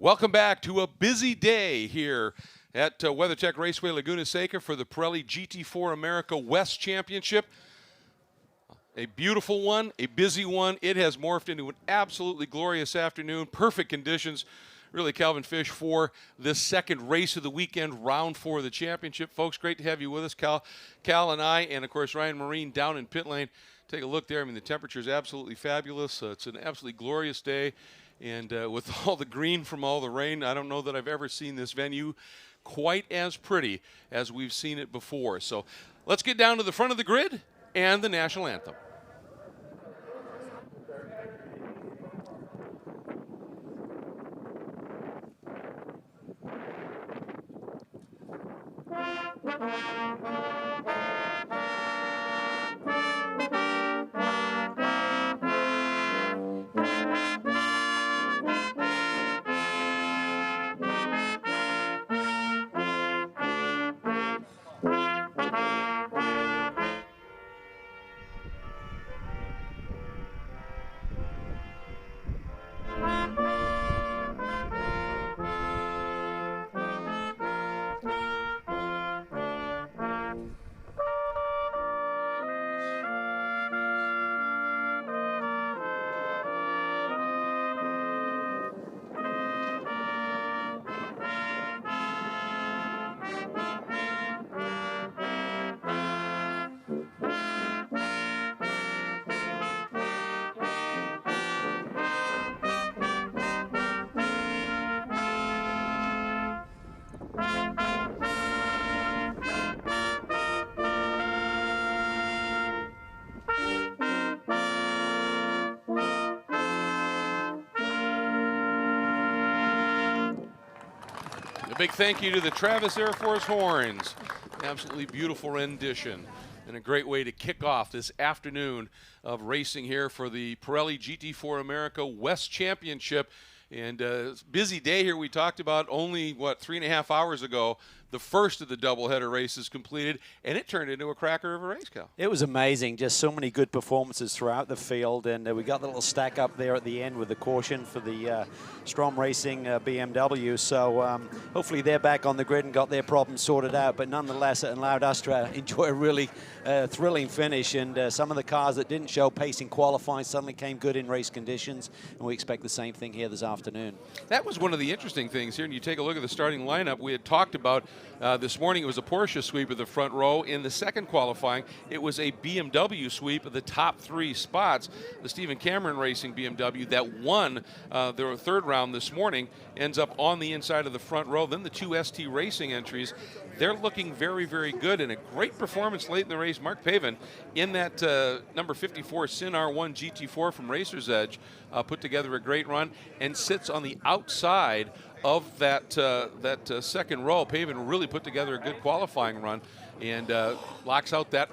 Welcome back to a busy day here at WeatherTech Raceway Laguna Seca for the Pirelli GT4 America West Championship. A beautiful one, a busy one. It has morphed into an absolutely glorious afternoon. Perfect conditions, really, Calvin Fish, for this second race of the weekend, round 4 of the championship. Folks, great to have you with us, Cal and I, and, of course, Ryan Marine down in pit lane. Take a look there. I mean, the temperature is absolutely fabulous. It's an absolutely glorious day. And with all the green from all the rain, I don't know that I've ever seen this venue quite as pretty as we've seen it before. So let's get down to the front of the grid and the national anthem. A big thank you to the Travis Air Force Horns. Absolutely beautiful rendition and a great way to kick off this afternoon of racing here for the Pirelli GT4 America West Championship. And busy day here. We talked about only, 3.5 hours ago, the first of the doubleheader races completed, and it turned into a cracker of a race, Cal. It was amazing. Just so many good performances throughout the field, and we got the little stack up there at the end with the caution for the Strom Racing BMW. So hopefully they're back on the grid and got their problems sorted out, but nonetheless it allowed us to enjoy a really thrilling finish, and some of the cars that didn't show pace in qualifying suddenly came good in race conditions, and we expect the same thing here this afternoon. That was one of the interesting things here, and you take a look at the starting lineup. We had talked about this morning it was a Porsche sweep of the front row. In the second qualifying, it was a BMW sweep of the top 3 spots. The Stephen Cameron Racing BMW that won their third round this morning ends up on the inside of the front row. Then the 2 ST Racing entries, they're looking very, very good, and a great performance late in the race. Mark Pavin in that number 54 Sin R1 GT4 from Racer's Edge put together a great run and sits on the outside of that second row. Pavin really put together a good qualifying run and locks out that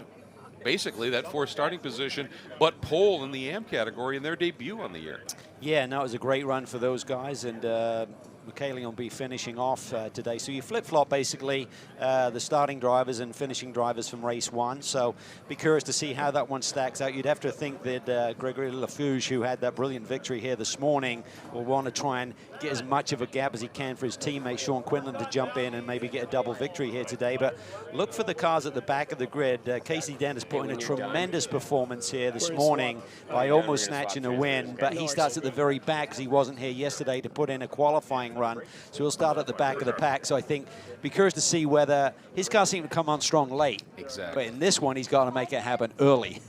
basically that 4th starting position, but pole in the AM category in their debut on the year. Yeah, no, it was a great run for those guys, and Michele will be finishing off today. So you flip-flop basically the starting drivers and finishing drivers from race 1. So be curious to see how that one stacks out. You'd have to think that Gregory Lafuge, who had that brilliant victory here this morning, will want to try and get as much of a gap as he can for his teammate Sean Quinlan to jump in and maybe get a double victory here today. But look for the cars at the back of the grid. Casey Dennis put in a tremendous performance here this morning by almost snatching a win, but he starts at the very back because he wasn't here yesterday to put in a qualifying run. So he'll start at the back of the pack. So I think be curious to see whether his car seemed to come on strong late. Exactly. But in this one, he's got to make it happen early.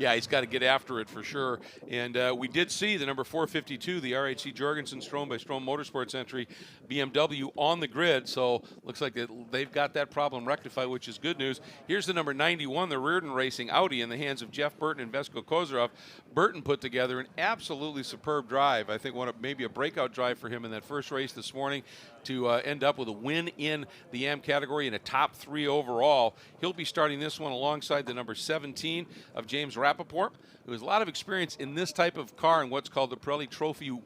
Yeah, he's got to get after it for sure. And we did see the number 452, the RHC Jorgensen Strom by Strom Motorsports entry BMW on the grid. So looks like they've got that problem rectified, which is good news. Here's the number 91, the Reardon Racing Audi in the hands of Jeff Burton and Vesko Kozarov. Burton put together an absolutely superb drive. I think maybe a breakout drive for him in that first race this morning to end up with a win in the AM category and a top 3 overall. He'll be starting this one alongside the number 17 of James Rappaport, who has a lot of experience in this type of car in what's called the Pirelli Trophy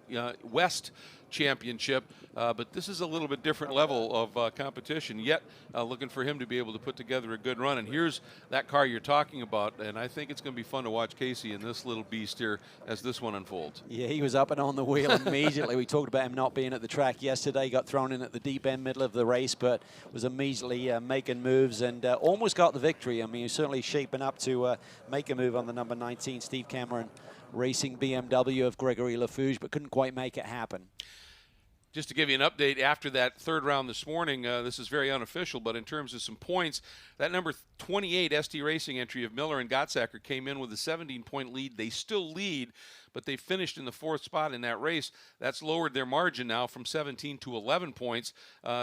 West championship, but this is a little bit different level of competition, yet looking for him to be able to put together a good run. And here's that car you're talking about, and I think it's going to be fun to watch Casey in this little beast here as this one unfolds. Yeah, he was up and on the wheel immediately. We talked about him not being at the track yesterday, got thrown in at the deep end, middle of the race, but was immediately making moves and almost got the victory. I mean, he's certainly shaping up to make a move on the number 19, Steve Cameron Racing BMW of Gregory Lafouge, but couldn't quite make it happen. Just to give you an update, after that third round this morning, this is very unofficial, but in terms of some points, that number 28 ST Racing entry of Miller and Gottsacker came in with a 17-point lead. They still lead, but they finished in the 4th spot in that race. That's lowered their margin now from 17 to 11 points.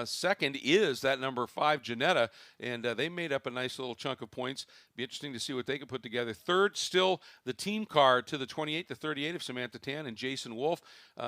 Second is that number 5, Janetta, and they made up a nice little chunk of points. Be interesting to see what they can put together. Third, still the team car to the 28 to 38 of Samantha Tan and Jason Wolf.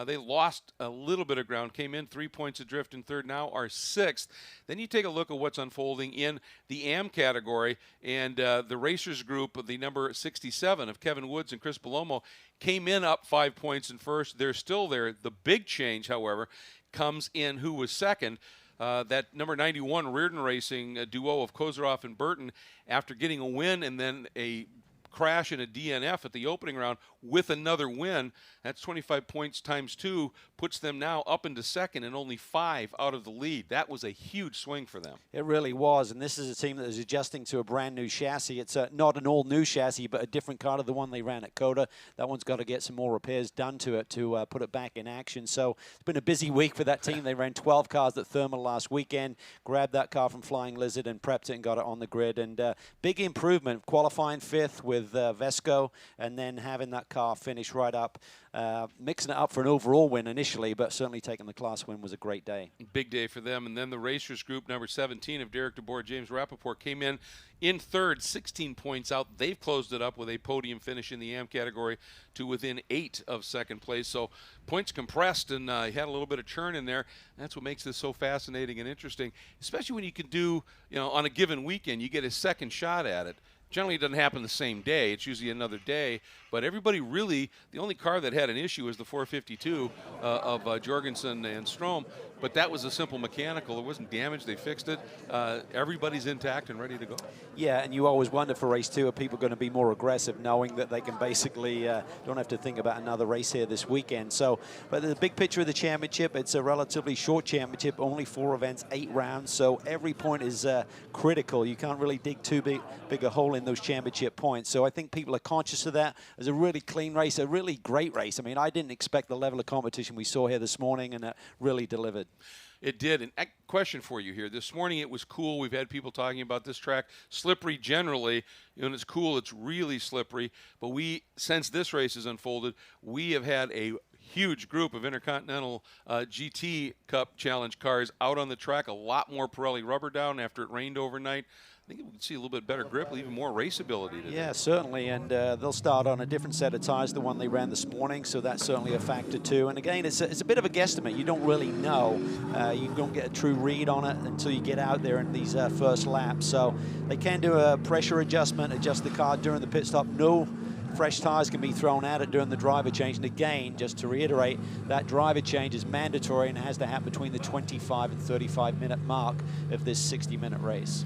They lost a little bit of ground, came in 3 points adrift in third, now are 6th. Then you take a look at what's unfolding in the AM category, and the Racers group, the number 67 of Kevin Woods and Chris Palomo, came in up 5 points in first. They're still there. The big change, however, comes in who was second. That number 91 Reardon Racing duo of Kozaroff and Burton, after getting a win and then a crash in a DNF at the opening round with another win. That's 25 points times 2, puts them now up into second and only 5 out of the lead. That was a huge swing for them. It really was, and this is a team that is adjusting to a brand new chassis. It's not an all-new chassis, but a different car to the one they ran at Coda. That one's got to get some more repairs done to it to put it back in action. So it's been a busy week for that team. They ran 12 cars at Thermal last weekend, grabbed that car from Flying Lizard and prepped it and got it on the grid. And big improvement, qualifying 5th with Vesco, and then having that car finish right up, mixing it up for an overall win initially, but certainly taking the class win was a great day. Big day for them. And then the Racers group, number 17 of Derek DeBoer, James Rappaport, came in third, 16 points out. They've closed it up with a podium finish in the AM category to within 8 of second place. So points compressed, and had a little bit of churn in there. That's what makes this so fascinating and interesting, especially when you can do, on a given weekend, you get a second shot at it. Generally, it doesn't happen the same day. It's usually another day. But everybody really, the only car that had an issue was the 452 of Jorgensen and Strom. But that was a simple mechanical. It wasn't damaged. They fixed it. Everybody's intact and ready to go. Yeah, and you always wonder for race 2, are people going to be more aggressive, knowing that they can basically don't have to think about another race here this weekend. So, but the big picture of the championship, it's a relatively short championship, only 4 events, 8 rounds. So every point is critical. You can't really dig too big a hole in those championship points. So I think people are conscious of that. It was a really clean race, a really great race. I mean, I didn't expect the level of competition we saw here this morning, and it really delivered. It did. And a question for you here. This morning it was cool. We've had people talking about this track. Slippery generally. When it's cool, it's really slippery. But since this race has unfolded, we have had a huge group of Intercontinental GT Cup Challenge cars out on the track. A lot more Pirelli rubber down after it rained overnight. I think we can see a little bit better grip, even more raceability today. Yeah, certainly, and they'll start on a different set of tires, the one they ran this morning, so that's certainly a factor too. And again, it's a bit of a guesstimate. You don't really know. You don't get a true read on it until you get out there in these first laps. So they can do a pressure adjustment, adjust the car during the pit stop. No fresh tires can be thrown at it during the driver change. And again, just to reiterate, that driver change is mandatory and has to happen between the 25 and 35-minute mark of this 60-minute race.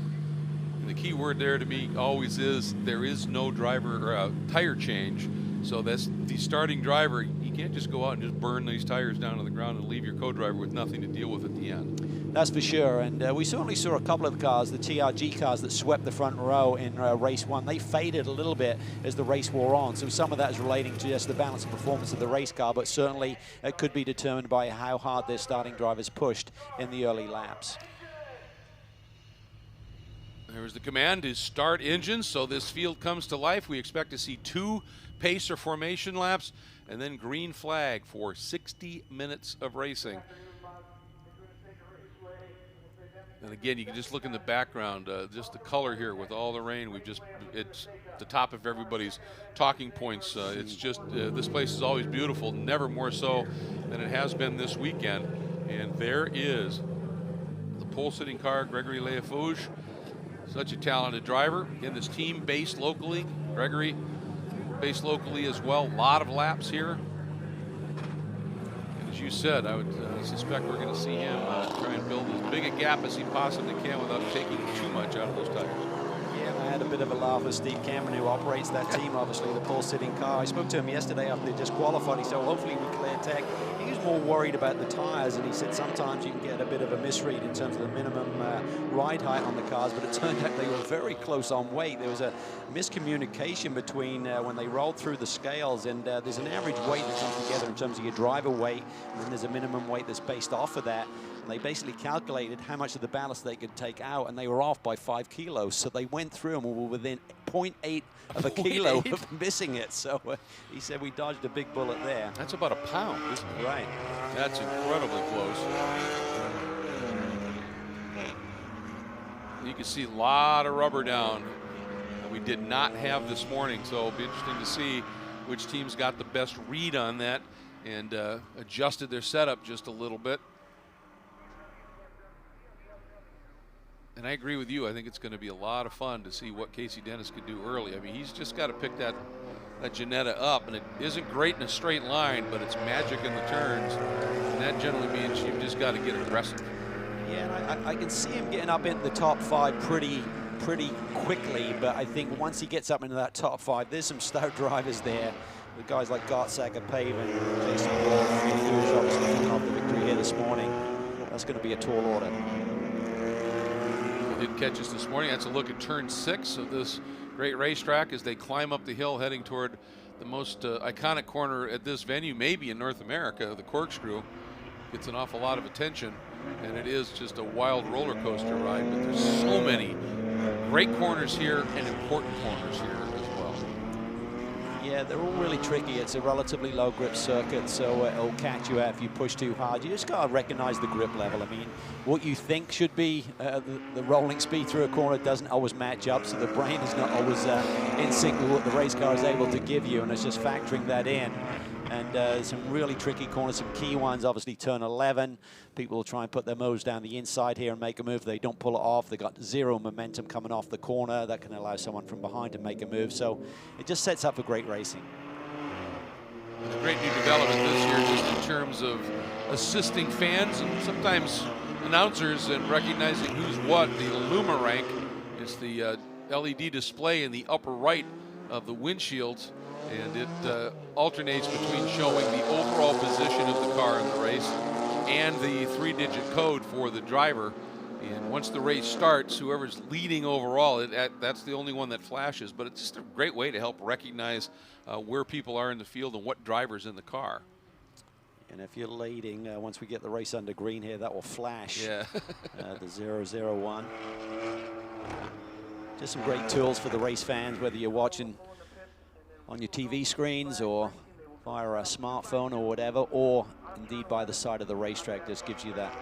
The key word there to me always is there is no driver or tire change. So that's the starting driver. You can't just go out and just burn these tires down to the ground and leave your co-driver with nothing to deal with at the end. That's for sure. And we certainly saw a couple of cars, the TRG cars that swept the front row in race 1. They faded a little bit as the race wore on. So some of that is relating to just the balance of performance of the race car, but certainly it could be determined by how hard their starting drivers pushed in the early laps. There's the command to start engines, so this field comes to life. We expect to see 2 pace or formation laps, and then green flag for 60 minutes of racing. And again, you can just look in the background, just the color here with all the rain. It's the top of everybody's talking points. It's just, this place is always beautiful, never more so than it has been this weekend. And there is the pole-sitting car, Gregory Lafouge. Such a talented driver. Again, this team based locally. Gregory based locally as well. A lot of laps here. And as you said. I would suspect we're going to see him try and build as big a gap as he possibly can without taking too much out of those tires. Yeah, I had a bit of a laugh with Steve Cameron, who operates that team, obviously, the pole-sitting car. I spoke to him yesterday after they just qualified. He said, well, hopefully we clear tech. He was more worried about the tires, and he said sometimes you can get a bit of a misread in terms of the minimum ride height on the cars, but it turned out they were very close on weight. There was a miscommunication between when they rolled through the scales, and there's an average weight that comes together in terms of your driver weight, and then there's a minimum weight that's based off of that. And they basically calculated how much of the ballast they could take out, and they were off by 5 kilos. So they went through and were within 0.8 of a kilo of missing it. So he said we dodged a big bullet there. That's about a pound, isn't it? Right. That's incredibly close. You can see a lot of rubber down that we did not have this morning. So it'll be interesting to see which teams got the best read on that and adjusted their setup just a little bit. And I agree with you. I think it's going to be a lot of fun to see what Casey Dennis could do early. I mean, he's just got to pick that Ginetta up, and it isn't great in a straight line, but it's magic in the turns, and that generally means you've just got to get aggressive. Yeah, and I can see him getting up into the top 5 pretty quickly, but I think once he gets up into that top 5, there's some stout drivers there. The guys like Gartsacker, Pavin, Jason Wolf, who's obviously coming off the victory here this morning. That's going to be a tall order. Did catch us this morning. That's a look at turn 6 of this great racetrack as they climb up the hill heading toward the most iconic corner at this venue, maybe in North America. The corkscrew gets an awful lot of attention, and it is just a wild roller coaster ride, but there's so many great corners here and important corners here as well. Yeah, they're all really tricky. It's a relatively low grip circuit, so it'll catch you out if you push too hard. You just got to recognize the grip level. I mean, what you think should be the rolling speed through a corner doesn't always match up, so the brain is not always in sync with what the race car is able to give you, and it's just factoring that in. And some really tricky corners, some key ones, obviously turn 11. People will try and put their moves down the inside here and make a move. They don't pull it off. They got zero momentum coming off the corner. That can allow someone from behind to make a move. So it just sets up for great racing. A great new development this year just in terms of assisting fans and sometimes announcers and recognizing who's what. The Illuma rank is the LED display in the upper right of the windshield, and it alternates between showing the overall position of the car in the race and the 3-digit code for the driver. And once the race starts, whoever's leading overall, that's the only one that flashes. But it's just a great way to help recognize where people are in the field and what driver's in the car. And if you're leading, once we get the race under green here, that will flash. Yeah. The 001. Just some great tools for the race fans, whether you're watching on your TV screens or via a smartphone or whatever, or indeed by the side of the racetrack. Just gives you that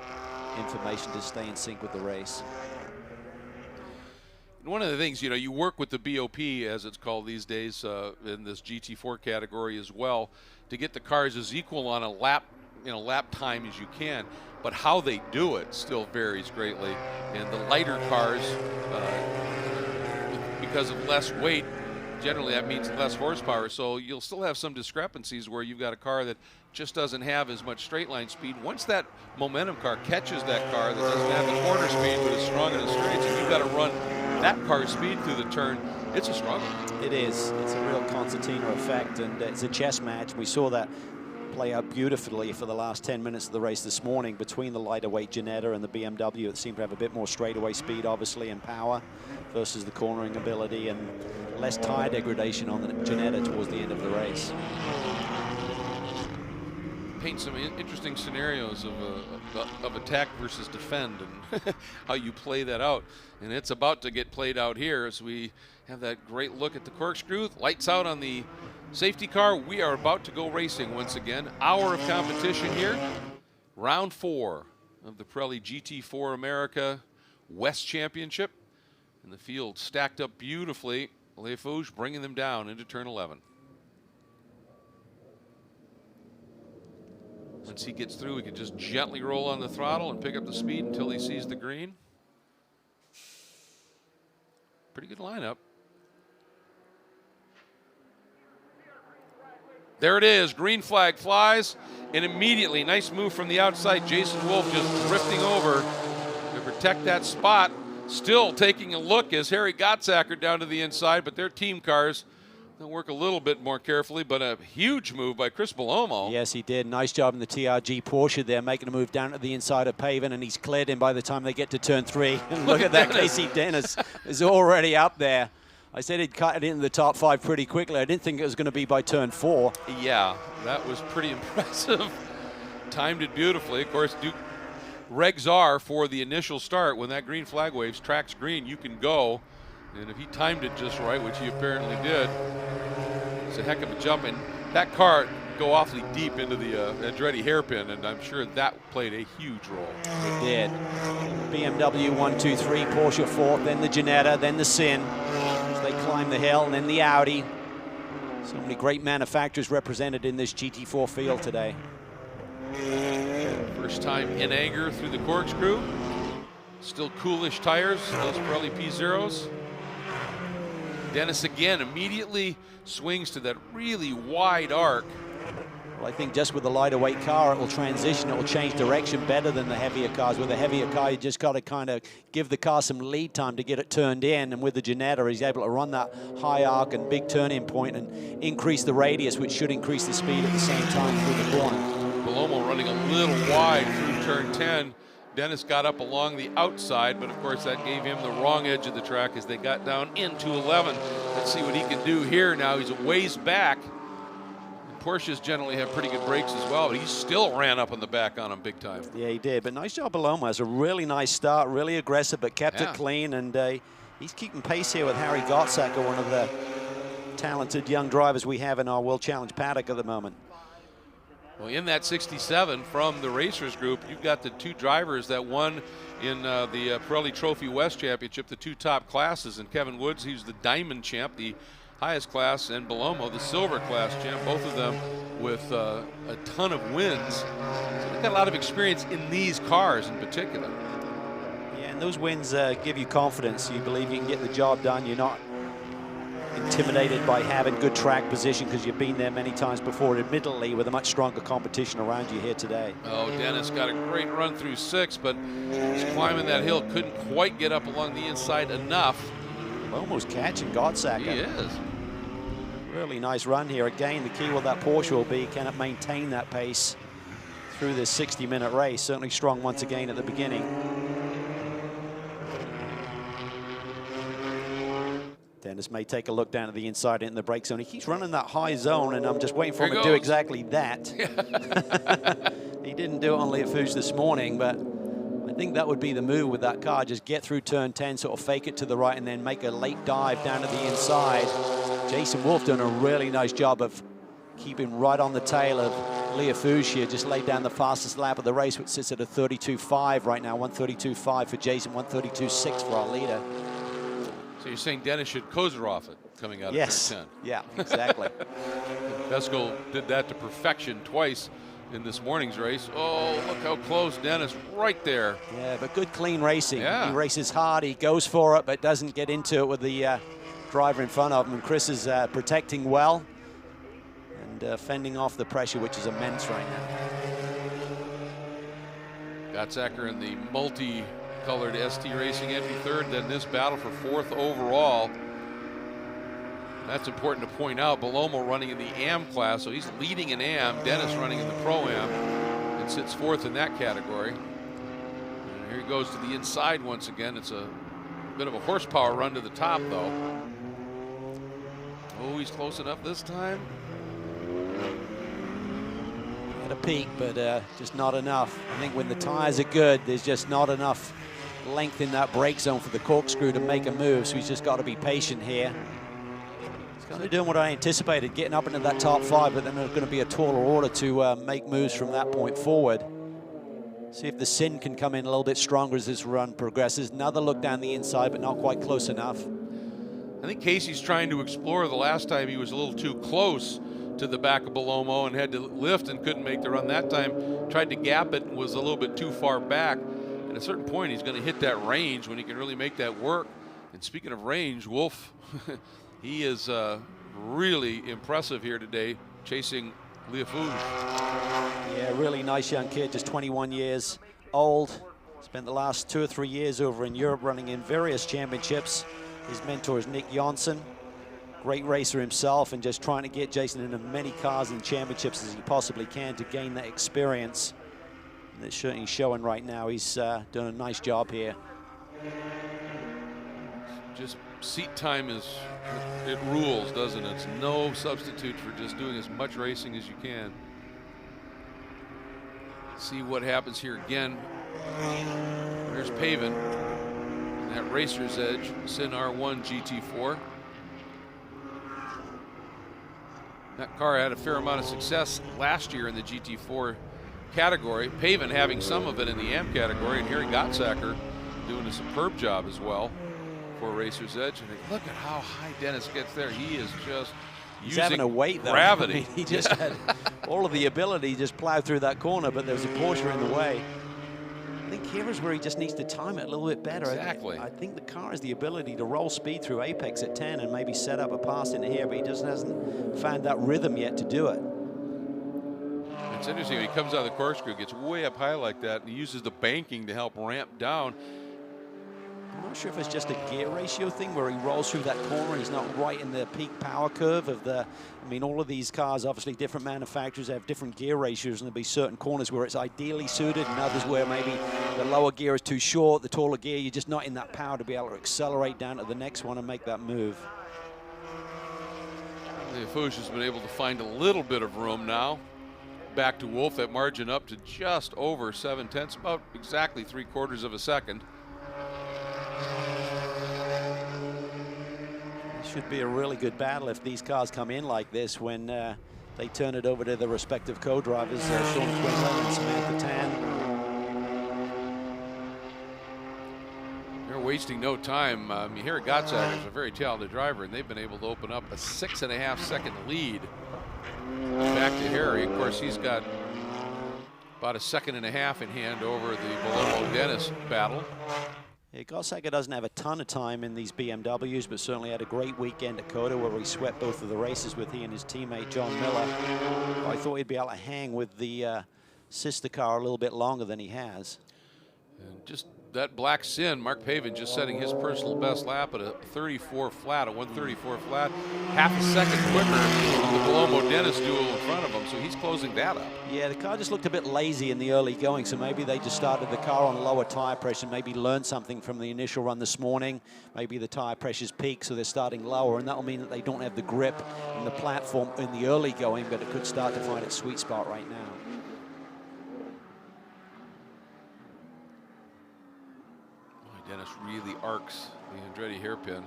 information to stay in sync with the race. One of the things, you know, you work with the BOP, as it's called these days, in this GT4 category as well, to get the cars as equal on a lap time as you can. But how they do it still varies greatly. And the lighter cars, because of less weight, generally that means less horsepower, so you'll still have some discrepancies where you've got a car that just doesn't have as much straight line speed. Once that momentum car catches that car that doesn't have the corner speed but is strong in the straights, and you've got to run that car's speed through the turn, it's a struggle. It is. It's a real concertina effect, and it's a chess match. We saw that play out beautifully for the last 10 minutes of the race this morning between the lighter weight Ginetta and the BMW. It seemed to have a bit more straightaway speed, obviously, and power versus the cornering ability, and less tire degradation on the Ginetta towards the end of the race. Paint some interesting scenarios of attack versus defend and how you play that out. And it's about to get played out here as we have that great look at the corkscrew. Lights out on the safety car. We are about to go racing once again. Hour of competition here. Round 4 of the Pirelli GT4 America West Championship. And the field stacked up beautifully. Lefouge bringing them down into turn 11. Once he gets through, he can just gently roll on the throttle and pick up the speed until he sees the green. Pretty good lineup. There it is. Green flag flies, and immediately, nice move from the outside. Jason Wolf just drifting over to protect that spot. Still taking a look as Harry Gottsacker down to the inside, but their team cars, they'll work a little bit more carefully, but a huge move by Chris Bellomo. Yes, he did. Nice job in the TRG Porsche there, making a move down to the inside of Paven, and he's cleared in by the time they get to turn 3. And look at that, Casey Dennis is already up there. I said he'd cut it into the top 5 pretty quickly. I didn't think it was going to be by turn 4. Yeah, that was pretty impressive. Timed it beautifully. Of course, regs are for the initial start. When that green flag waves, track's green, you can go. And if he timed it just right, which he apparently did, it's a heck of a jump. And that car go awfully deep into the Andretti hairpin, and I'm sure that played a huge role. It did. BMW 1, 2, 3, Porsche 4, then the Ginetta, then the Sin. As they climb the hill, and then the Audi. So many great manufacturers represented in this GT4 field today. First time in anger through the corkscrew. Still coolish tires, those Pirelli P0s. Dennis again immediately swings to that really wide arc. Well, I think just with the lighter weight car, it will transition, it will change direction better than the heavier cars. With a heavier car, you just got to kind of give the car some lead time to get it turned in. And with the Ginetta, he's able to run that high arc and big turn-in point and increase the radius, which should increase the speed at the same time through the corner. Bellomo running a little wide through turn 10. Dennis got up along the outside, but of course that gave him the wrong edge of the track as they got down into 11. Let's see what he can do here now. He's a ways back. And Porsches generally have pretty good brakes as well, but he still ran up on the back on him big time. Yeah, he did, but nice job Bellomo. Has a really nice start, really aggressive, but kept it clean, and he's keeping pace here with Harry Gottsacker, one of the talented young drivers we have in our World Challenge paddock at the moment. Well, in that 67 from the Racers Group, you've got the 2 drivers that won in the Pirelli Trophy West Championship, the 2 top classes. And Kevin Woods, he's the Diamond champ, the highest class, and Bellomo, the Silver class champ, both of them with a ton of wins. So they've got a lot of experience in these cars in particular. Yeah, and those wins give you confidence. You believe you can get the job done. You're not intimidated by having good track position because you've been there many times before, admittedly with a much stronger competition around you here today. Oh, Dennis got a great run through 6, but he's climbing that hill, couldn't quite get up along the inside enough. Almost catching Gottsacker. He is. Really nice run here. Again, the key with that Porsche will be, can it maintain that pace through this 60-minute race? Certainly strong once again at the beginning. Dennis may take a look down at the inside in the brake zone. He keeps running that high zone, and I'm just waiting for him to do exactly that. He didn't do it on Liafouche this morning, but I think that would be the move with that car. Just get through turn 10, sort of fake it to the right, and then make a late dive down to the inside. Jason Wolf doing a really nice job of keeping right on the tail of Liafouche here. Just laid down the fastest lap of the race, which sits at a 32.5 right now. 132.5 for Jason, 132.6 for our leader. So you're saying Dennis should Kozaroff it coming out of turn 10? Yeah, exactly. Vesco did that to perfection twice in this morning's race. Oh, look how close Dennis, right there. Yeah, but good clean racing. Yeah. He races hard, he goes for it, but doesn't get into it with the driver in front of him. And Chris is protecting well and fending off the pressure, which is immense right now. Gottsacker in the multi-colored ST Racing entry 3rd, then this battle for 4th overall. That's important to point out. Bellomo running in the AM class, so he's leading in AM. Dennis running in the Pro-Am and sits 4th in that category. And here he goes to the inside once again. It's a bit of a horsepower run to the top, though. Oh, he's close enough this time. At a peak, but just not enough. I think when the tires are good, there's just not enough length in that brake zone for the corkscrew to make a move, so he's just got to be patient here. He's kind of doing what I anticipated, getting up into that top 5, but then there's going to be a taller order to make moves from that point forward. See if the Sin can come in a little bit stronger as this run progresses. Another look down the inside, but not quite close enough. I think Casey's trying to explore. The last time he was a little too close to the back of Bellomo and had to lift and couldn't make the run that time. Tried to gap it and was a little bit too far back. At a certain point, he's going to hit that range when he can really make that work. And speaking of range, Wolf, he is really impressive here today. chasing Liafouge. Yeah, really nice young kid, just 21 years old. Spent the last 2 or 3 years over in Europe running in various championships. His mentor is Nick Jonsson. Great racer himself, and just trying to get Jason into many cars and championships as he possibly can to gain that experience. And it's certainly showing right now. He's doing a nice job here. Just seat time it rules, doesn't it? It's no substitute for just doing as much racing as you can. See what happens here again. There's Pavin. And that Racer's Edge, Sin R1 GT4. That car had a fair amount of success last year in the GT4 category. Pavin having some of it in the AM category, and Harry Gottsacker doing a superb job as well for Racer's Edge. And look at how high Dennis gets there. He is just He's having a weight, though. Gravity. I mean, he just had all of the ability to just plow through that corner, but there was a Porsche in the way. I think here is where he just needs to time it a little bit better. Exactly. I think the car has the ability to roll speed through apex at 10 and maybe set up a pass into here, but he just hasn't found that rhythm yet to do it. It's interesting, when he comes out of the corkscrew, gets way up high like that, and he uses the banking to help ramp down. I'm not sure if it's just a gear ratio thing where he rolls through that corner. He's not right in the peak power curve of the, I mean, all of these cars, obviously different manufacturers have different gear ratios, and there'll be certain corners where it's ideally suited and others where maybe the lower gear is too short, the taller gear, you're just not in that power to be able to accelerate down to the next one and make that move. Liafouge has been able to find a little bit of room now. Back to Wolf, that margin up to just over 7/10, about exactly 3/4 of a second. Should be a really good battle if these cars come in like this when they turn it over to their respective co-drivers, Sean Quinlan and Samantha Tan. They're wasting no time. Harry Gottsacker is a very talented driver, and they've been able to open up a 6.5 second lead. Back to Harry. Of course, he's got about a 1.5 seconds in hand over the Bellomo-Dennis battle. Yeah, Gottsacker doesn't have a ton of time in these BMWs, but certainly had a great weekend at COTA where he swept both of the races with he and his teammate John Miller. I thought he'd be able to hang with the sister car a little bit longer than he has. And just that black Sin, Mark Pavin just setting his personal best lap at a 34 flat, a 134 flat, half a second quicker than the Bellomo-Dennis duel in front of him, so he's closing that up. Yeah, the car just looked a bit lazy in the early going, so maybe they just started the car on lower tire pressure, maybe learned something from the initial run this morning. Maybe the tire pressure's peaked, so they're starting lower, and that'll mean that they don't have the grip in the platform in the early going, but it could start to find its sweet spot right now. Dennis really arcs the Andretti hairpin.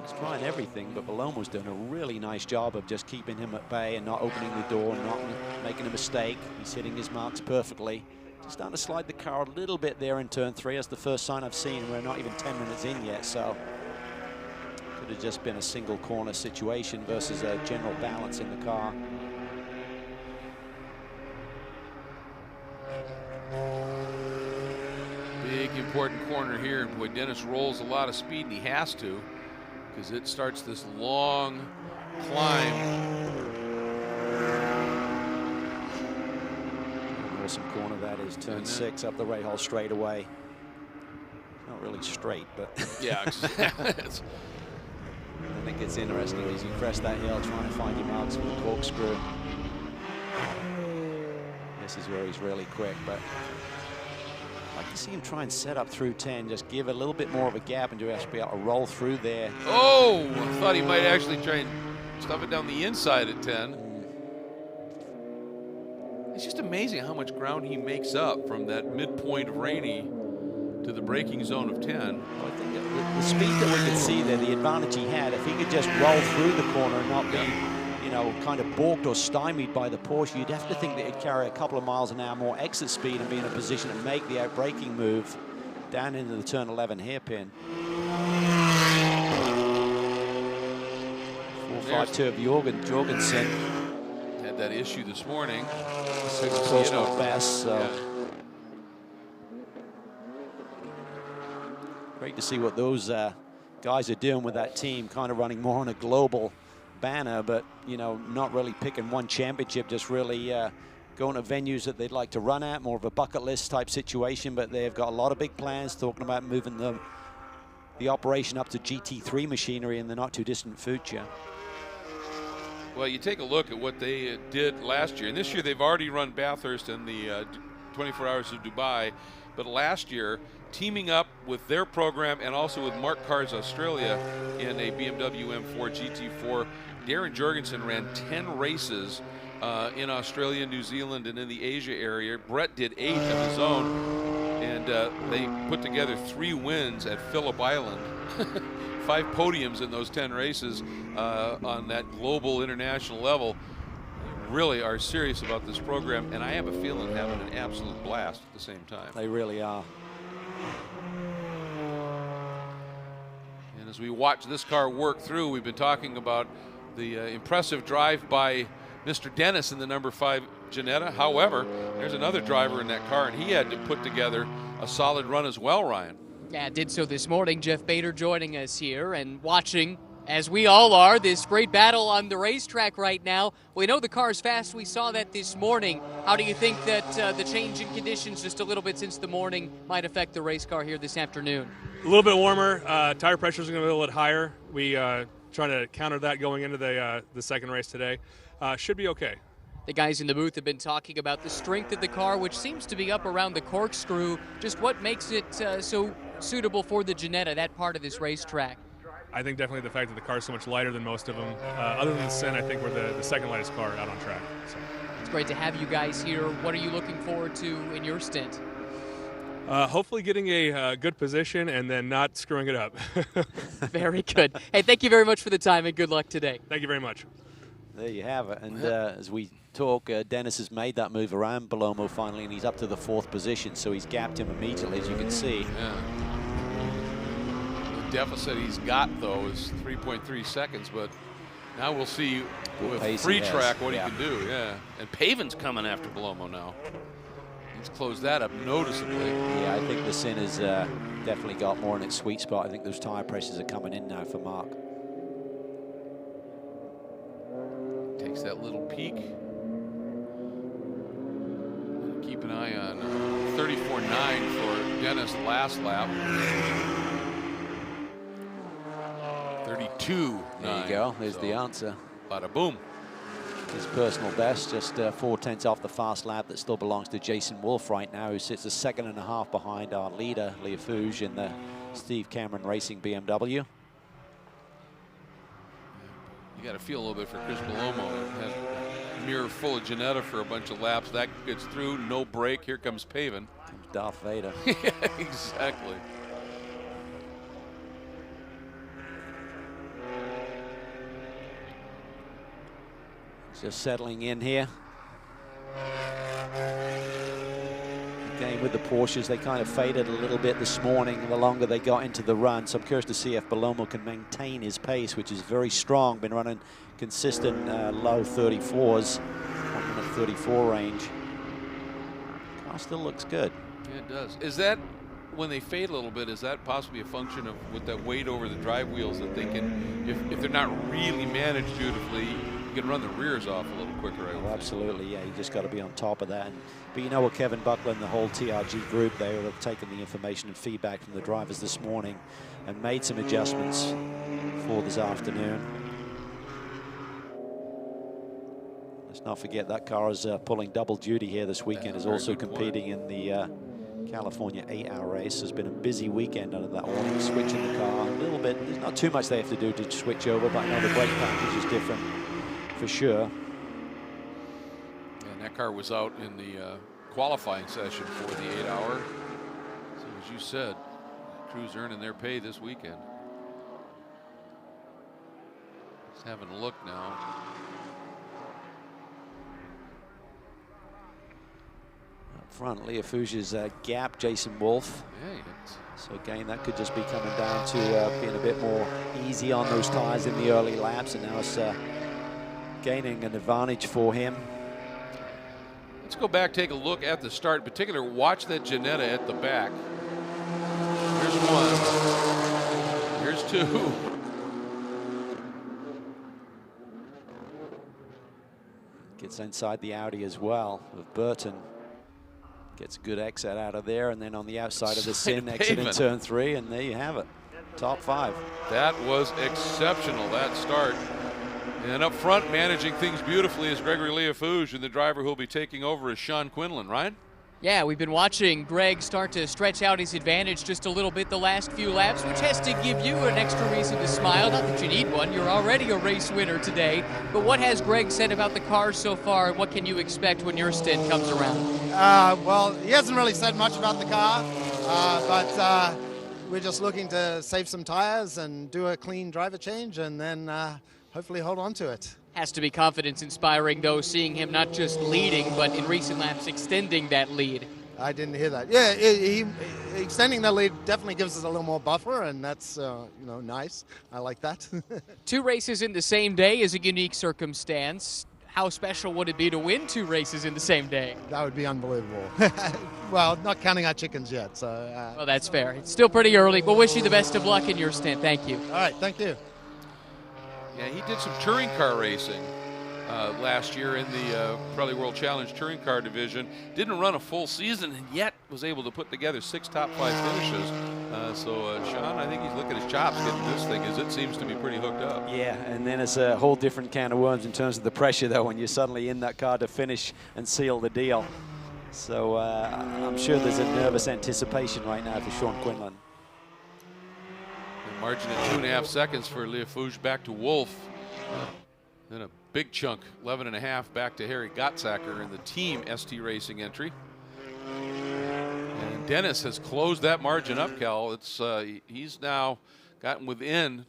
He's trying everything, but Bellomo's doing a really nice job of just keeping him at bay and not opening the door, not making a mistake. He's hitting his marks perfectly. Just starting to slide the car a little bit there in turn 3. That's the first sign I've seen. We're not even 10 minutes in yet, so could have just been a single corner situation versus a general balance in the car. Big important corner here, and boy, Dennis rolls a lot of speed, and he has to, because it starts this long climb. Awesome corner that is, turn 6 up the Rahal straightaway. Not really straight, but yeah, exactly. And it gets interesting as you crest that hill, trying to find your marks with the corkscrew. This is where he's really quick, but I'd like to see him try and set up through 10, just give a little bit more of a gap and just be able to roll through there. Oh, I thought he might actually try and stuff it down the inside at 10. It's just amazing how much ground he makes up from that midpoint of Rainey to the braking zone of 10. Well, I think that the speed that we could see there, the advantage he had, if he could just roll through the corner and not be, you know, kind of balked or stymied by the Porsche, you'd have to think that he'd carry a couple of miles an hour more exit speed and be in a position to make the out-braking move down into the turn 11 hairpin. 4.52 of Jorgensen. Had that issue this morning. Personal best, so. Yeah. Great to see what those guys are doing with that team, kind of running more on a global banner, but, you know, not really picking one championship, just really going to venues that they'd like to run at, more of a bucket list type situation, but they've got a lot of big plans, talking about moving the operation up to GT3 machinery in the not too distant future. Well, you take a look at what they did last year, and this year they've already run Bathurst and the 24 Hours of Dubai, but last year, teaming up with their program and also with Mark Cars Australia in a BMW M4 GT4, Darren Jorgensen ran 10 races in Australia, New Zealand, and in the Asia area. Brett did 8 of his own, and they put together 3 wins at Phillip Island. 5 podiums in those 10 races on that global international level. They really are serious about this program, and I have a feeling having an absolute blast at the same time. They really are. And as we watch this car work through, we've been talking about the impressive drive by Mr. Dennis in the number 5 Ginetta. However, there's another driver in that car, and he had to put together a solid run as well, Ryan. Yeah, did so this morning. Jeff Bader joining us here and watching, as we all are, this great battle on the racetrack right now. We know the car's fast. We saw that this morning. How do you think that the change in conditions just a little bit since the morning might affect the race car here this afternoon? A little bit warmer. Tire pressures are going to be a little bit higher. We trying to counter that going into the second race today. Should be okay. The guys in the booth have been talking about the strength of the car, which seems to be up around the corkscrew. Just what makes it so suitable for the Ginetta, that part of this racetrack? I think definitely the fact that the car is so much lighter than most of them. Other than the Sin, I think we're the second lightest car out on track. So. It's great to have you guys here. What are you looking forward to in your stint? Hopefully getting a good position and then not screwing it up. Very good. Hey, thank you very much for the time and good luck today. Thank you very much. There you have it. And as we talk, Dennis has made that move around Bellomo finally, and he's up to the 4th position, so he's gapped him immediately, as you can see. Yeah. The deficit he's got, though, is 3.3 seconds, but now we'll see with free track what he can do. Yeah. And Pavin's coming after Bellomo now. He's closed that up noticeably. Yeah, I think the Sin has definitely got more in its sweet spot. I think those tire pressures are coming in now for Mark. Takes that little peek. Keep an eye on 34.9 for Dennis last lap. 32.9. There you go. There's the answer. Bada boom. His personal best, just 4/10 off the fast lap that still belongs to Jason Wolf right now, who sits a 2.5 behind our leader, Liafouge, in the Steve Cameron Racing BMW. You got to feel a little bit for Chris Bellomo. Had a mirror full of Ginetta for a bunch of laps. That gets through, no break. Here comes Pavin. Darth Vader. Yeah, exactly. Just settling in here. Again, with the Porsches, they kind of faded a little bit this morning the longer they got into the run. So I'm curious to see if Bellomo can maintain his pace, which is very strong. Been running consistent low 34s, 134 range. Car still looks good. Yeah, it does. Is that, when they fade a little bit, is that possibly a function of with that weight over the drive wheels that they can, if they're not really managed beautifully, you can run the rears off a little quicker? Oh, absolutely, yeah. You just got to be on top of that. But you know what, Kevin Buckler and the whole TRG group, they have taken the information and feedback from the drivers this morning and made some adjustments for this afternoon. Let's not forget that car is pulling double duty here this weekend, is also competing in the California 8-hour race. There's been a busy weekend under that awning, switching the car a little bit. There's not too much they have to do to switch over, but I know the brake package is different for sure. And that car was out in the qualifying session for the 8-hour. So as you said, crews earning their pay this weekend. Just having a look now. Up front, Liafouge's gap, Jason Wolf. Yeah, so again, that could just be coming down to being a bit more easy on those tires in the early laps, and now it's gaining an advantage for him. Let's go back, take a look at the start. In particular, watch that Ginetta at the back. Here's one. Here's two. Gets inside the Audi as well of Burton. Gets a good exit out of there, and then on the outside of the Sin, exit in turn 3, and there you have it. Top 5. That was exceptional, that start. And up front, managing things beautifully is Gregory Leafouge, and the driver who will be taking over is Sean Quinlan. Ryan? Yeah, we've been watching Greg start to stretch out his advantage just a little bit the last few laps, which has to give you an extra reason to smile. Not that you need one, you're already a race winner today. But what has Greg said about the car so far, and what can you expect when your stint comes around? Well, he hasn't really said much about the car, but we're just looking to save some tires and do a clean driver change, and then hopefully hold on to it. Has to be confidence-inspiring, though, seeing him not just leading, but in recent laps extending that lead. I didn't hear that. Yeah, he extending that lead definitely gives us a little more buffer, and that's nice. I like that. 2 races in the same day is a unique circumstance. How special would it be to win 2 races in the same day? That would be unbelievable. Well, not counting our chickens yet. So. Well, that's fair. It's still pretty early. We'll wish you the best of luck in your stint. Thank you. All right, thank you. Yeah, he did some touring car racing last year in the Pirelli World Challenge touring car division. Didn't run a full season, and yet was able to put together 6 top 5 finishes. Sean, I think he's looking at his chops getting this thing, as it seems to be pretty hooked up. Yeah, and then it's a whole different can of worms in terms of the pressure, though, when you're suddenly in that car to finish and seal the deal. So I'm sure there's a nervous anticipation right now for Sean Quinlan. Margin at 2.5 seconds for Leafouge back to Wolf. Then a big chunk, 11.5 back to Harry Gottsacker in the team ST Racing entry. And Dennis has closed that margin up, Cal. It's he's now gotten within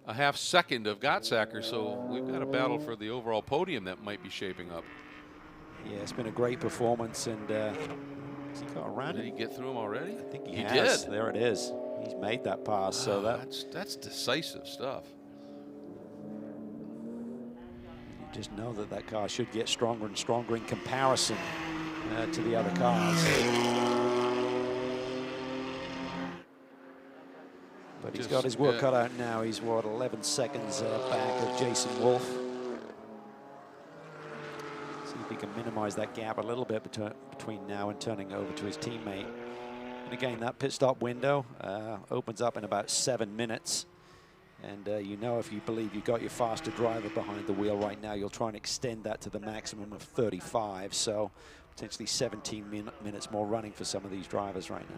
a half second of Gottsacker, so we've got a battle for the overall podium that might be shaping up. Yeah, it's been a great performance, and has he got around? Did he get through him already? I think he has. Did. There it is. He's made that pass, so that's decisive stuff. You just know that that car should get stronger and stronger in comparison to the other cars. But he's got his work cut out now. He's, what, 11 seconds back of Jason Wolf. See if he can minimize that gap a little bit between now and turning over to his teammate. And again, that pit stop window opens up in about 7 minutes. And you know, if you believe you've got your faster driver behind the wheel right now, you'll try and extend that to the maximum of 35. So potentially 17 minutes more running for some of these drivers right now.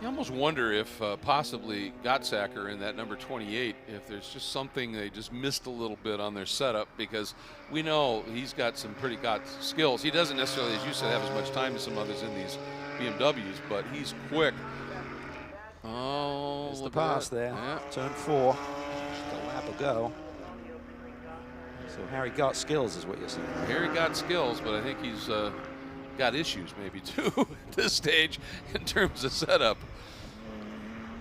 You almost wonder if possibly Gottsacker in that number 28, if there's just something they just missed a little bit on their setup, because we know he's got some pretty skills. He doesn't necessarily, as you said, have as much time as some others in these BMWs, but he's quick. Oh, there's the pass there. Yeah. Turn 4. Just a lap ago. So Harry got skills, is what you're saying. Harry got skills, but I think he's got issues maybe too at this stage in terms of setup.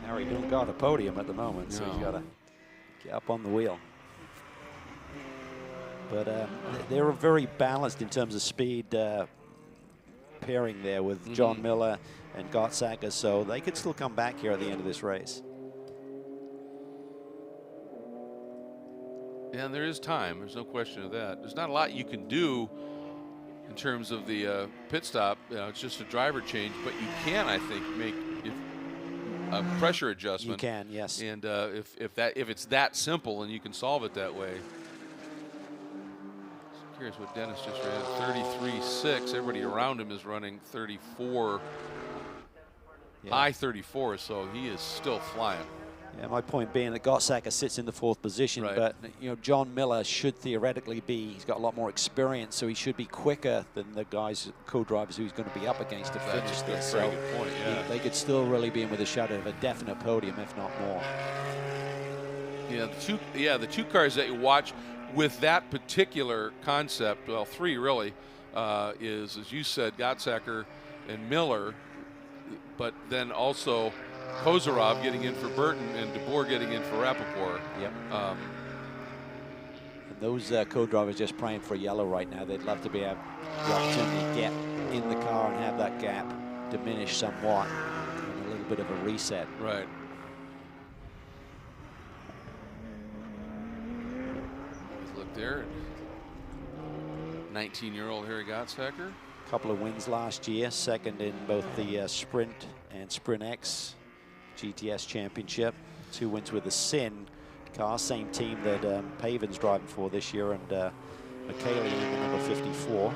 Harry don't got a podium at the moment, so he's got to get up on the wheel. But they're very balanced in terms of speed pairing there with John Miller and Gottsacker, so they could still come back here at the end of this race. Yeah, and there is time. There's no question of that. There's not a lot you can do in terms of the pit stop. It's just a driver change, but you can, I think, make a pressure adjustment. You can, yes. And if it's that simple and you can solve it that way. Curious what Dennis just ran. 33.6. Everybody around him is running 34. Yeah. High 34, so he is still flying. Yeah, my point being that Gottsacker sits in the 4th position, but you know, John Miller should theoretically be, he's got a lot more experience, so he should be quicker than the guys, co-drivers who he's going to be up against to finish this. Very good point, yeah. They could still really be in with a shadow of a definite podium, if not more. Yeah, the two cars that you watch with that particular concept, well, 3 really, is, as you said, Gottsacker and Miller, but then also Kozarov getting in for Burton and DeBoer getting in for Rappaport. Yep. And those co-drivers just praying for yellow right now. They'd love to be able the opportunity to get in the car and have that gap diminish somewhat and a little bit of a reset. Right. Look there. 19-year-old Harry Gottsacker. Couple of wins last year, second in both the Sprint and Sprint X GTS Championship. 2 wins with the Sin car, same team that Pavin's driving for this year, and McKaylee in the number 54.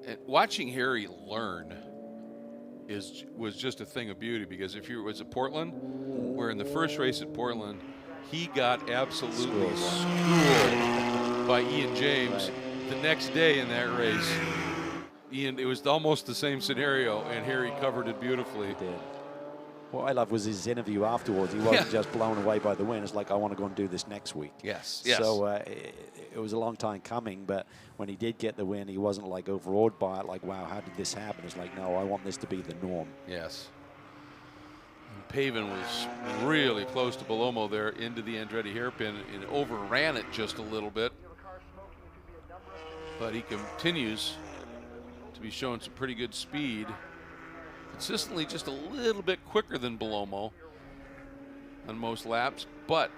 And watching Harry learn was just a thing of beauty, because if you was at Portland, where in the first race at Portland, he got absolutely schooled by Ian James. Right. The next day in that race, Ian, it was almost the same scenario, and Harry covered it beautifully. He did. What I loved was his interview afterwards. He wasn't just blown away by the win. It's like, I want to go and do this next week. Yes, yes. So it was a long time coming, but when he did get the win, he wasn't like overawed by it, like, wow, how did this happen? It's like, no, I want this to be the norm. Yes. And Pavin was really close to Bellomo there into the Andretti hairpin and overran it just a little bit. But he continues to be showing some pretty good speed. Consistently just a little bit quicker than Bellomo on most laps, but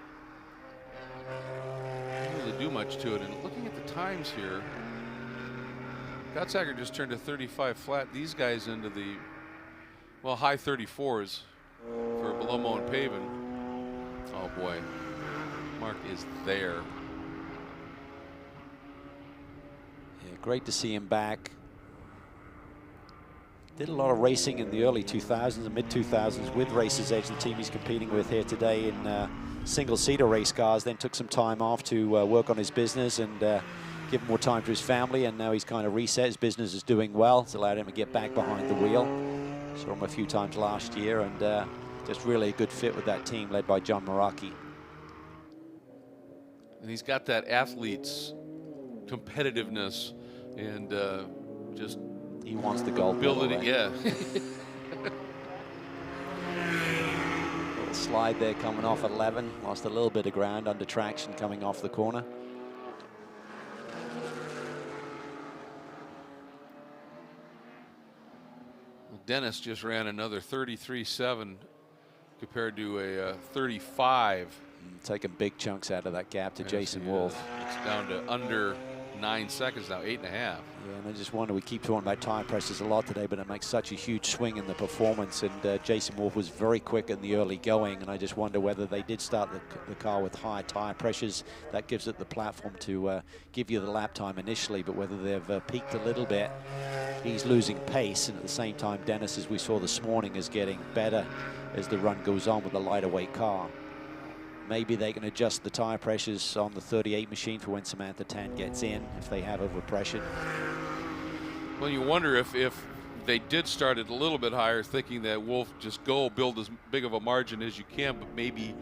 didn't really do much to it. And looking at the times here, Gottsacker just turned a 35 flat. These guys into the, well, high 34s for Bellomo and Pavin. Oh boy, Mark is there. Yeah, great to see him back. Did a lot of racing in the early 2000s and mid-2000s with Racers Edge, the team he's competing with here today, in single-seater race cars. Then took some time off to work on his business and give more time to his family, and now he's kind of reset. His business is doing well. It's allowed him to get back behind the wheel. Saw him a few times last year, and just really a good fit with that team led by John Maraki. And he's got that athlete's competitiveness and just he wants the gold ability, medal, yeah. Little slide there coming off at 11. Lost a little bit of ground under traction coming off the corner. Well, Dennis just ran another 33.7 compared to a 35. Taking big chunks out of that gap to Jason Wolf. It's down to under 9 seconds now, 8.5. Yeah, and I just wonder, we keep talking about tire pressures a lot today, but it makes such a huge swing in the performance, and Jason Wolf was very quick in the early going, and I just wonder whether they did start the car with high tire pressures. That gives it the platform to give you the lap time initially, but whether they've peaked a little bit. He's losing pace, and at the same time, Dennis, as we saw this morning, is getting better as the run goes on with the lighter weight car. Maybe they can adjust the tire pressures on the 38 machine for when Samantha Tan gets in, if they have overpressured. Well, you wonder if they did start it a little bit higher, thinking that Wolf just build as big of a margin as you can, but maybe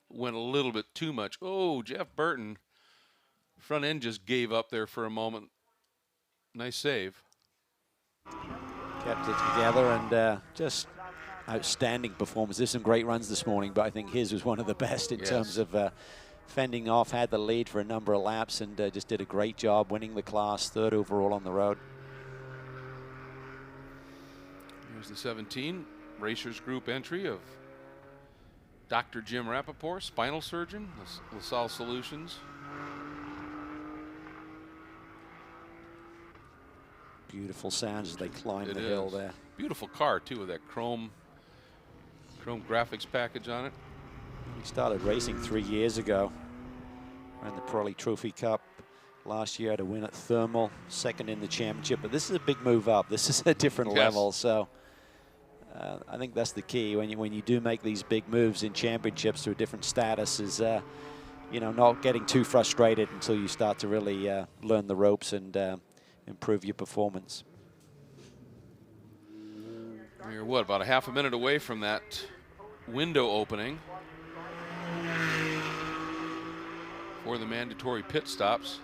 went a little bit too much. Oh, Jeff Burton, front end just gave up there for a moment. Nice save. Kept it together, and just outstanding performance. There's some great runs this morning, but I think his was one of the best in terms of fending off, had the lead for a number of laps, and just did a great job winning the class, 3rd overall on the road. Here's the 17 Racers Group entry of Dr. Jim Rappaport, spinal surgeon, LaSalle Solutions. Beautiful sounds as they climb the hill there. Beautiful car too, with that chrome graphics package on it. He started racing 3 years ago. Ran the Pirelli Trophy Cup last year, had a win at Thermal, 2nd in the championship. But this is a big move up. This is a different level. So I think that's the key when you do make these big moves in championships to a different status, is you know, not getting too frustrated until you start to really learn the ropes and improve your performance. You're what, about a half a minute away from that window opening for the mandatory pit stops.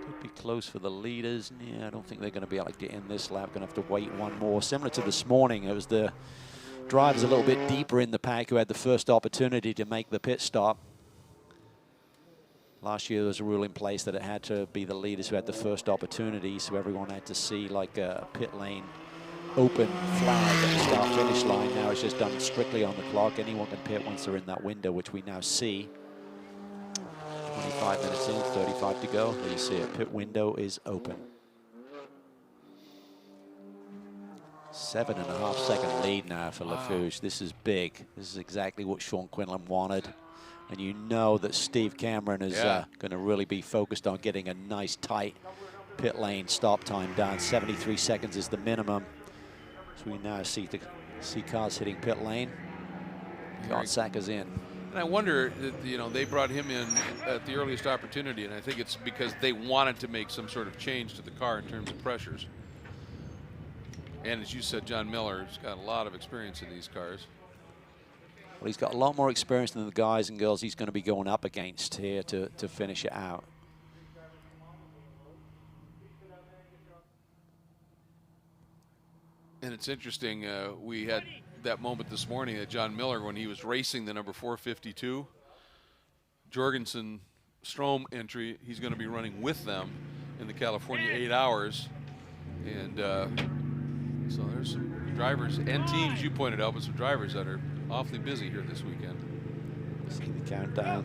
Could be close for the leaders. Yeah, I don't think they're going to be able to get in this lap. Going to have to wait one more. Similar to this morning, it was the drivers a little bit deeper in the pack who had the first opportunity to make the pit stop. Last year there was a rule in place that it had to be the leaders who had the first opportunity, so everyone had to see like a pit lane open flag at the start-finish line. Now it's just done strictly on the clock. Anyone can pit once they're in that window, which we now see. 25 minutes in, 35 to go. There you see it, pit window is open. 7.5 second lead now for Lafuge. This is big. This is exactly what Sean Quinlan wanted. And you know that Steve Cameron is going to really be focused on getting a nice tight pit lane stop time down. 73 seconds is the minimum. So we now see cars hitting pit lane. Gottsacker's in. And I wonder, you know, they brought him in at the earliest opportunity, and I think it's because they wanted to make some sort of change to the car in terms of pressures. And as you said, John Miller's got a lot of experience in these cars. Well, he's got a lot more experience than the guys and girls he's going to be going up against here to finish it out. And it's interesting, we had that moment this morning that John Miller, when he was racing the number 452, Jorgensen Strom entry, he's going to be running with them in the California 8 hours. And so there's some drivers and teams, you pointed out, but some drivers that are awfully busy here this weekend. See the countdown.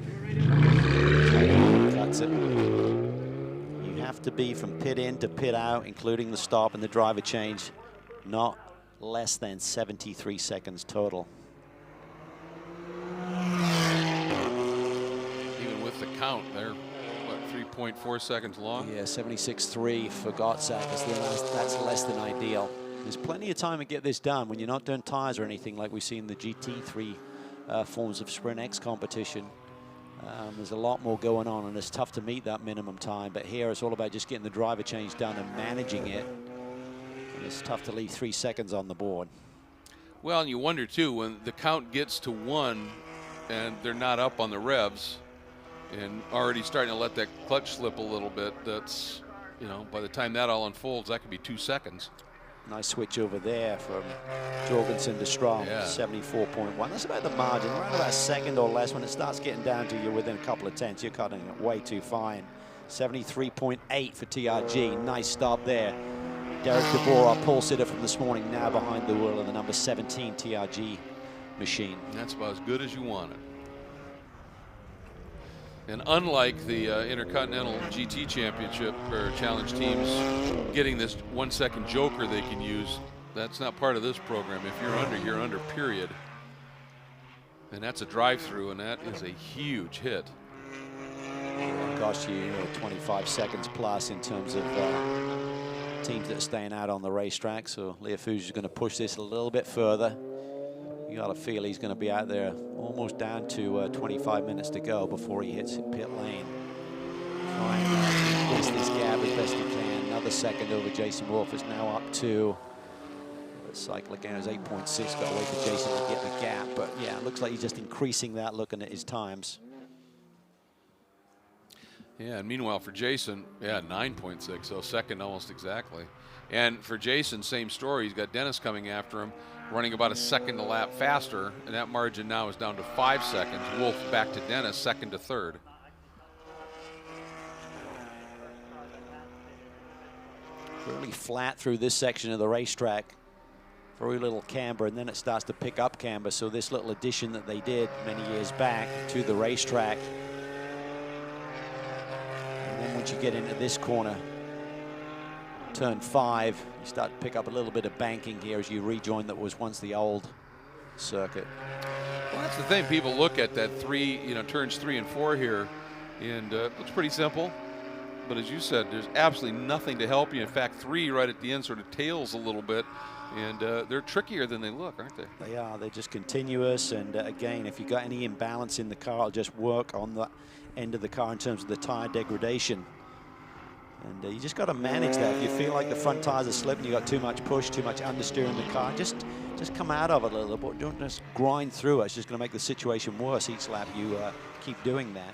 Cuts it. You have to be from pit in to pit out, including the stop and the driver change, not less than 73 seconds total. Even with the count, they're, what, 3.4 seconds long? Yeah, 76.3 for Gottsacker's. That's less than ideal. There's plenty of time to get this done when you're not doing tires or anything like we see in the GT3 forms of Sprint X competition. There's a lot more going on, and it's tough to meet that minimum time. But here it's all about just getting the driver change done and managing it. And it's tough to leave 3 seconds on the board. Well, and you wonder too, when the count gets to 1 and they're not up on the revs and already starting to let that clutch slip a little bit, that's, you know, by the time that all unfolds, that could be 2 seconds. Nice switch over there from Jorgensen to Strom, 74.1. That's about the margin, around about a second or less. When it starts getting down to you within a couple of tenths, you're cutting it way too fine. 73.8 for TRG, nice stop there. Derek DeBoer, our pole sitter from this morning, now behind the wheel of the number 17 TRG machine. That's about as good as you want it. And unlike the Intercontinental GT Championship or Challenge teams getting this 1 second joker they can use, that's not part of this program. If you're under, period. And that's a drive-through, and that is a huge hit. It'll cost you 25 seconds plus in terms of teams that are staying out on the racetrack. So Leofuge is going to push this a little bit further. You got to feel he's going to be out there almost down to 25 minutes to go before he hits pit lane. Trying to increase this gap as best he can. Another second over Jason Wolf is now up to, cycle again is 8.6. Got to wait for Jason to get the gap. But yeah, it looks like he's just increasing that looking at his times. Yeah, and meanwhile for Jason, 9.6, so second almost exactly. And for Jason, same story. He's got Dennis coming after him, running about a second a lap faster, and that margin now is down to 5 seconds. Wolf back to Dennis, second to third. Really flat through this section of the racetrack. Very little camber, and then it starts to pick up camber. So this little addition that they did many years back to the racetrack. And then once you get into this corner, turn 5, you start to pick up a little bit of banking here as you rejoin that was once the old circuit. Well, that's the thing. People look at that turns 3 and 4 here, and it looks pretty simple. But as you said, there's absolutely nothing to help you. In fact, 3 right at the end sort of tails a little bit, and they're trickier than they look, aren't they? They are. They're just continuous, and again, if you've got any imbalance in the car, it'll just work on the end of the car in terms of the tire degradation. And you just got to manage that. If you feel like the front tires are slipping, you got too much push, too much understeer in the car, just come out of it a little bit. Don't just grind through it. It's just going to make the situation worse each lap you keep doing that.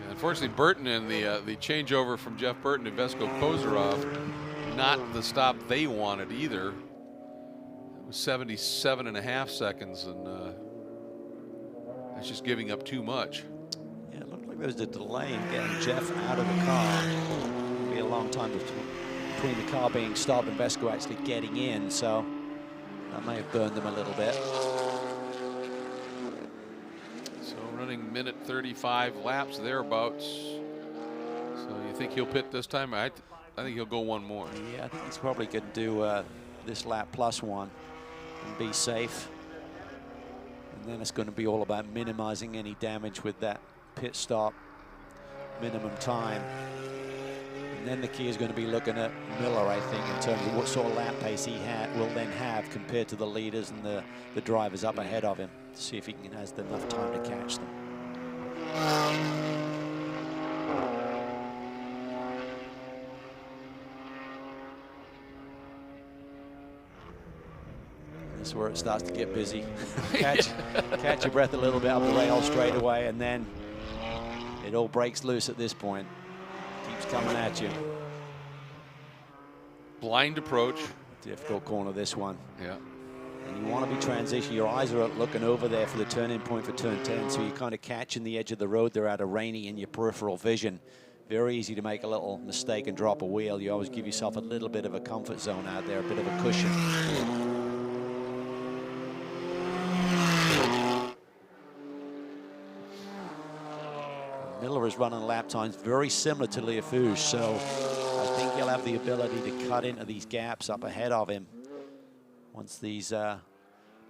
Yeah, unfortunately, Burton and the changeover from Jeff Burton to Vesco Kozarov, not the stop they wanted either. It was 77.5 seconds, and that's just giving up too much. Yeah, it looked like there was a delay in getting Jeff out of the car. It'll be a long time between the car being stopped and Vesco actually getting in, so that may have burned them a little bit. So running minute 35 laps thereabouts. So you think he'll pit this time? I think he'll go one more. Yeah, I think he's probably going to do this lap plus one and be safe. And then it's going to be all about minimizing any damage with that pit stop minimum time. And then the key is going to be looking at Miller, I think, in terms of what sort of lap pace he will then have compared to the leaders and the drivers up ahead of him, to see if he has enough time to catch them. This is where it starts to get busy. catch your breath a little bit up the rail straight away, and then it all breaks loose at this point. Keeps coming at you. Blind approach. Difficult corner, this one. Yeah. And you want to be transitioning. Your eyes are looking over there for the turn-in point for turn 10, so you're kind of catching the edge of the road there out of rainy in your peripheral vision. Very easy to make a little mistake and drop a wheel. You always give yourself a little bit of a comfort zone out there, a bit of a cushion. Miller is running lap times very similar to Leofouge, so I think he'll have the ability to cut into these gaps up ahead of him once these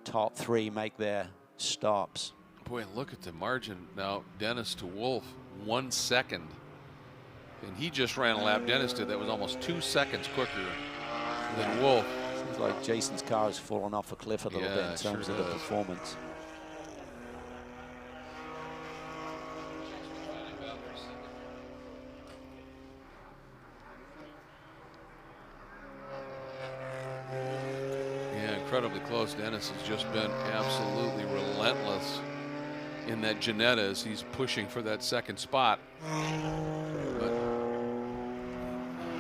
top three make their stops. Boy, look at the margin now. Dennis to Wolf, 1 second. And he just ran a lap. Dennis did. That was almost 2 seconds quicker than Wolf. Seems like Jason's car has fallen off a cliff a little bit in terms of the performance. Incredibly close. Dennis has just been absolutely relentless in that Ginetta as he's pushing for that second spot. But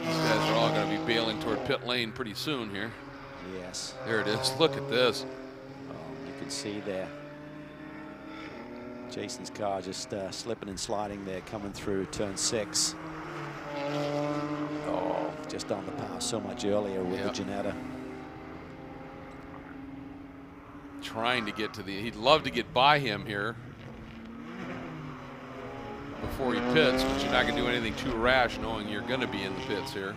these guys are all going to be bailing toward pit lane pretty soon here. Yes. There it is. Look at this. You can see there Jason's car just slipping and sliding there, coming through turn 6. Oh, just on the power so much earlier with the Ginetta. Trying to get to the, he'd love to get by him here before he pits, but you're not going to do anything too rash knowing you're going to be in the pits here.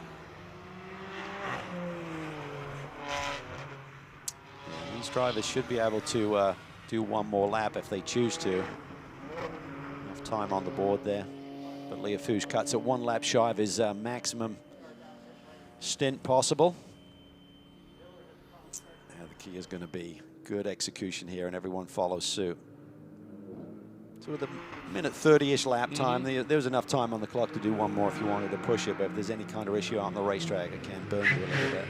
Yeah, these drivers should be able to do one more lap if they choose to. Enough time on the board there. But Leofouge cuts at 1 lap shy of his maximum stint possible. Now the key is going to be good execution here, and everyone follows suit. So with a minute 30-ish lap time, there was enough time on the clock to do one more if you wanted to push it, but if there's any kind of issue on the racetrack, it can burn you a little bit.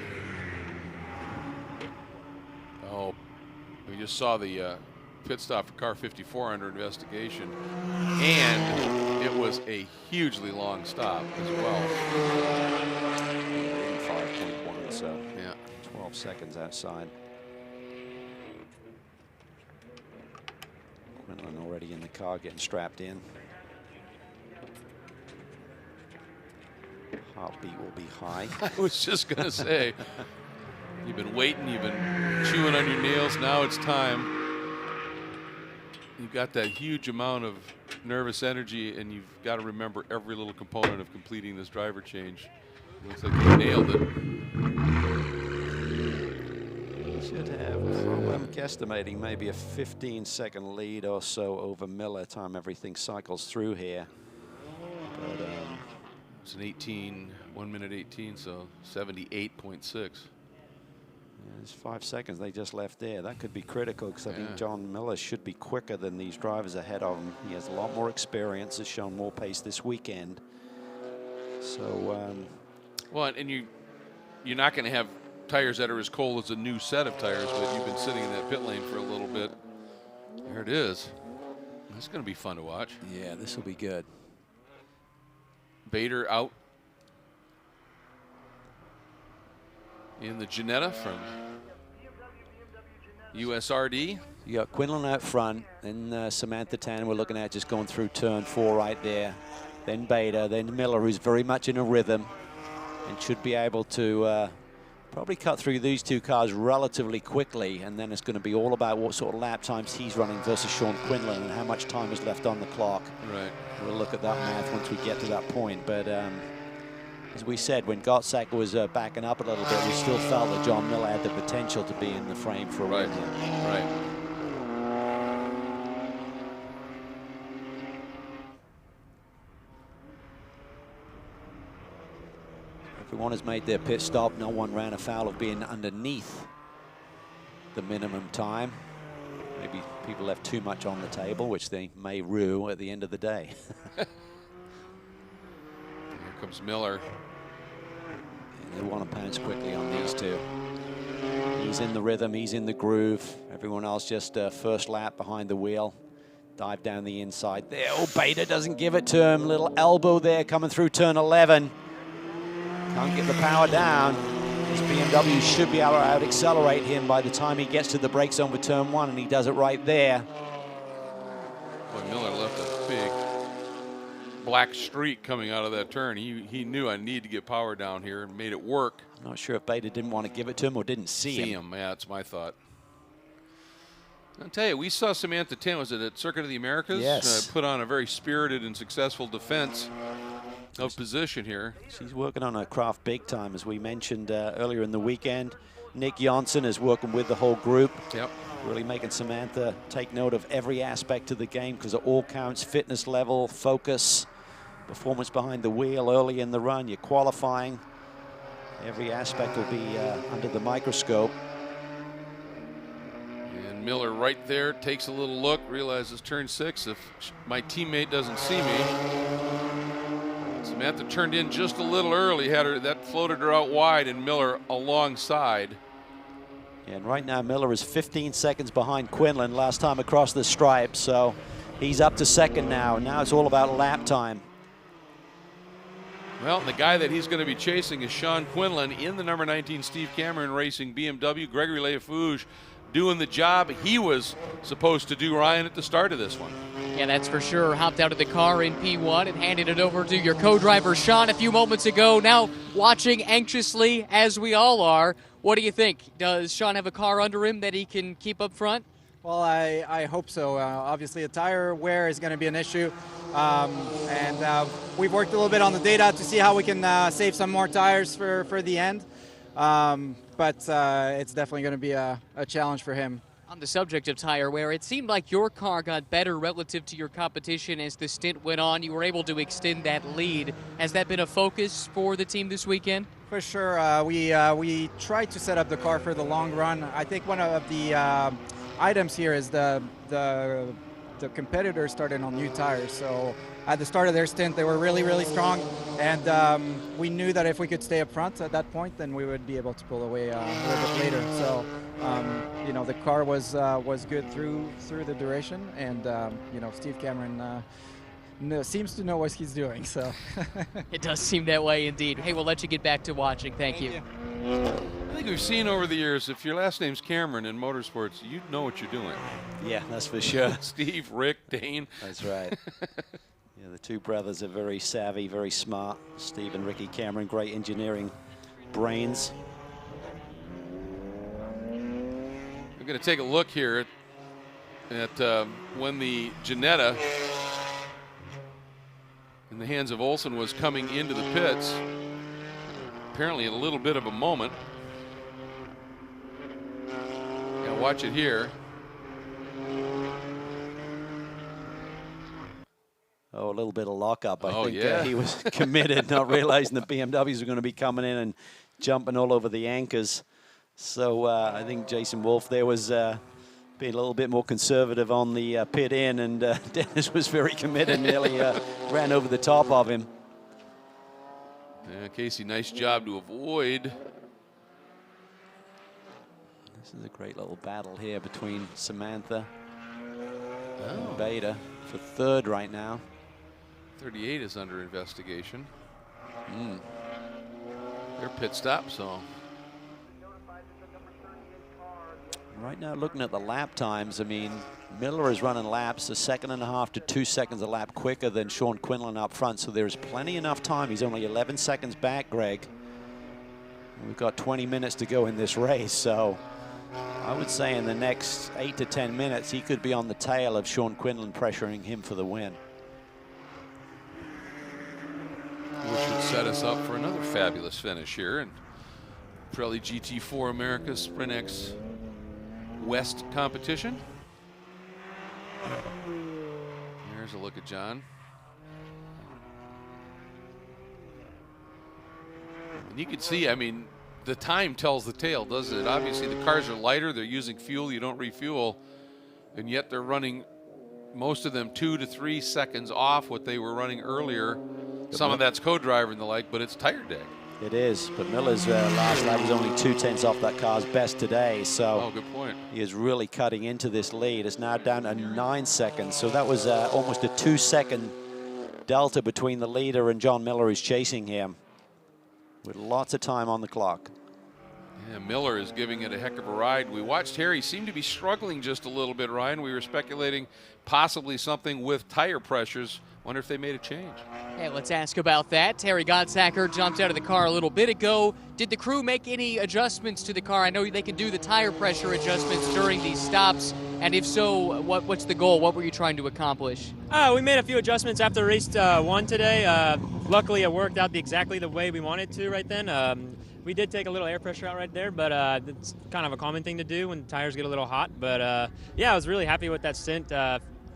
Oh, we just saw the pit stop for car 54 under investigation, and it was a hugely long stop as well. 5.1, so yeah, 12 seconds outside. Quinlan already in the car getting strapped in. Heartbeat will be high. I was just going to say, you've been waiting, you've been chewing on your nails, now it's time. You've got that huge amount of nervous energy, and you've got to remember every little component of completing this driver change. Looks like you nailed it. Should have, well, I'm guesstimating maybe a 15-second lead or so over Miller time everything cycles through here. But it's an 1 minute 18, so 78.6. There's 5 seconds they just left there. That could be critical because I think John Miller should be quicker than these drivers ahead of him. He has a lot more experience, has shown more pace this weekend. So, well, and you're not going to have tires that are as cold as a new set of tires, but you've been sitting in that pit lane for a little bit. There it is. That's going to be fun to watch. Yeah, this will be good. Bader out in the Ginetta from USRD. You got Quinlan out front, then Samantha Tan we're looking at just going through turn 4 right there. Then Bader, then Miller, who's very much in a rhythm and should be able to Probably cut through these two cars relatively quickly, and then it's going to be all about what sort of lap times he's running versus Sean Quinlan and how much time is left on the clock. Right. We'll look at that math once we get to that point. But as we said, when Gottsek was backing up a little bit, we still felt that John Miller had the potential to be in the frame for a win. Right. Everyone has made their pit stop. No one ran afoul of being underneath the minimum time. Maybe people left too much on the table, which they may rue at the end of the day. Here comes Miller. They want to pounce quickly on these two. He's in the rhythm, he's in the groove. Everyone else just first lap behind the wheel. Dive down the inside there. Oh, Bader doesn't give it to him. Little elbow there coming through turn 11. Can't get the power down. His BMW should be able to out-accelerate him by the time he gets to the brake zone for turn 1, and he does it right there. Boy, Miller left a big black streak coming out of that turn. He knew I need to get power down here and made it work. I'm not sure if Bader didn't want to give it to him or didn't see him. Yeah, that's my thought. I'll tell you, we saw Samantha Tan, was it at Circuit of the Americas? Yes. Put on a very spirited and successful defense of position here. She's working on her craft big time, as we mentioned earlier in the weekend. Nick Janssen is working with the whole group. Yep. Really making Samantha take note of every aspect of the game, because it all counts: fitness level, focus, performance behind the wheel early in the run, your qualifying. Every aspect will be under the microscope. And Miller right there takes a little look, realizes turn 6, if my teammate doesn't see me. Samantha turned in just a little early, that floated her out wide, and Miller alongside. And right now Miller is 15 seconds behind Quinlan last time across the stripe, so he's up to second now. Now it's all about lap time. Well, the guy that he's going to be chasing is Sean Quinlan in the number 19 Steve Cameron Racing BMW. Gregory Lafouge doing the job he was supposed to do, Ryan, at the start of this one. Yeah, that's for sure. Hopped out of the car in P1 and handed it over to your co-driver, Sean, a few moments ago. Now watching anxiously, as we all are. What do you think? Does Sean have a car under him that he can keep up front? Well, I hope so. Obviously, a tire wear is going to be an issue. And we've worked a little bit on the data to see how we can save some more tires for the end. But it's definitely going to be a challenge for him. On the subject of tire wear, it seemed like your car got better relative to your competition as the stint went on. You were able to extend that lead. Has that been a focus for the team this weekend? For sure. We tried to set up the car for the long run. I think one of the items here is the competitors started on new tires. So at the start of their stint, they were really, really strong. And we knew that if we could stay up front at that point, then we would be able to pull away a little bit later. So, you know, the car was good through the duration. And, you know, Steve Cameron seems to know what he's doing. So it does seem that way indeed. Hey, we'll let you get back to watching. Thank you. I think we've seen over the years, if your last name's Cameron in motorsports, you know what you're doing. Yeah, that's for sure. Steve, Rick, Dane. That's right. Yeah, the two brothers are very savvy, very smart. Steve and Ricky Cameron, great engineering brains. I'm going to take a look here at when the Ginetta in the hands of Olsen was coming into the pits. Apparently a little bit of a moment. Now watch it here. Oh, a little bit of lockup. I think yeah. He was committed, not realizing the BMWs were going to be coming in and jumping all over the anchors. So I think Jason Wolf there was being a little bit more conservative on the pit in, and Dennis was very committed, nearly ran over the top of him. Yeah, Casey, nice job to avoid. This is a great little battle here between Samantha and Beta for third right now. 38 is under investigation. Their pit stop, so. Right now, looking at the lap times, I mean, Miller is running laps 1.5 to 2 seconds a lap quicker than Sean Quinlan up front, so there's plenty enough time. He's only 11 seconds back, Greg. We've got 20 minutes to go in this race, so I would say in the next 8 to 10 minutes, he could be on the tail of Sean Quinlan, pressuring him for the win. Which would set us up for another fabulous finish here in Pirelli GT4 America Sprint X West competition. Here's a look at John. And you can see, I mean, the time tells the tale, doesn't it? Obviously, the cars are lighter. They're using fuel. You don't refuel. And yet they're running, most of them, 2 to 3 seconds off what they were running earlier. Some of that's co-driver and the like, but it's tire deck. It is, but Miller's last lap was only 2/10 off that car's best today, so good point. He is really cutting into this lead. It's now down to 9 seconds, so that was almost a 2-second delta between the leader and John Miller, who's chasing him, with lots of time on the clock. Yeah, Miller is giving it a heck of a ride. We watched Harry seem to be struggling just a little bit, Ryan. We were speculating possibly something with tire pressures. Wonder if they made a change. Hey, let's ask about that. Terry Godsacker jumped out of the car a little bit ago. Did the crew make any adjustments to the car? I know they can do the tire pressure adjustments during these stops. And if so, what's the goal? What were you trying to accomplish? We made a few adjustments after race 1 today. Luckily, it worked out exactly the way we wanted to right then. We did take a little air pressure out right there, but it's kind of a common thing to do when the tires get a little hot. But yeah, I was really happy with that stint.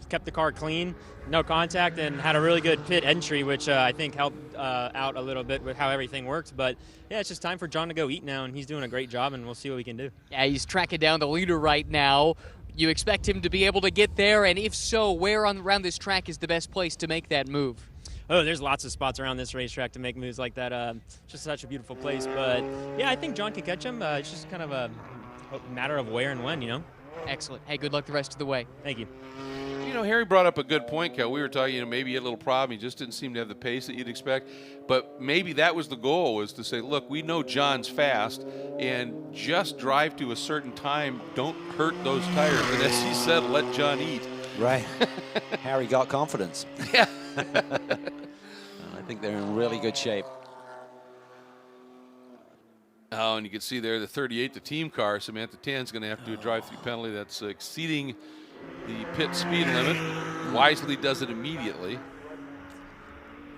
Kept the car clean, no contact, and had a really good pit entry, which I think helped out a little bit with how everything worked. But yeah, it's just time for John to go eat now, and he's doing a great job, and we'll see what we can do. Yeah, he's tracking down the leader right now. You expect him to be able to get there, and if so, where around this track is the best place to make that move? Oh, there's lots of spots around this racetrack to make moves like that. It's just such a beautiful place. But yeah, I think John can catch him. It's just kind of a matter of where and when, you know. Excellent. Hey, good luck the rest of the way. Thank you. You know, Harry brought up a good point, Kel. We were talking, maybe he had a little problem. He just didn't seem to have the pace that you'd expect. But maybe that was the goal, was to say, look, we know John's fast, and just drive to a certain time. Don't hurt those tires. And as he said, let John eat. Right. Harry got confidence. Yeah. I think they're in really good shape. Oh, and you can see there the 38, the team car. Samantha Tan's going to have to do a drive-through penalty. That's exceeding the pit speed limit. Wisely does it immediately.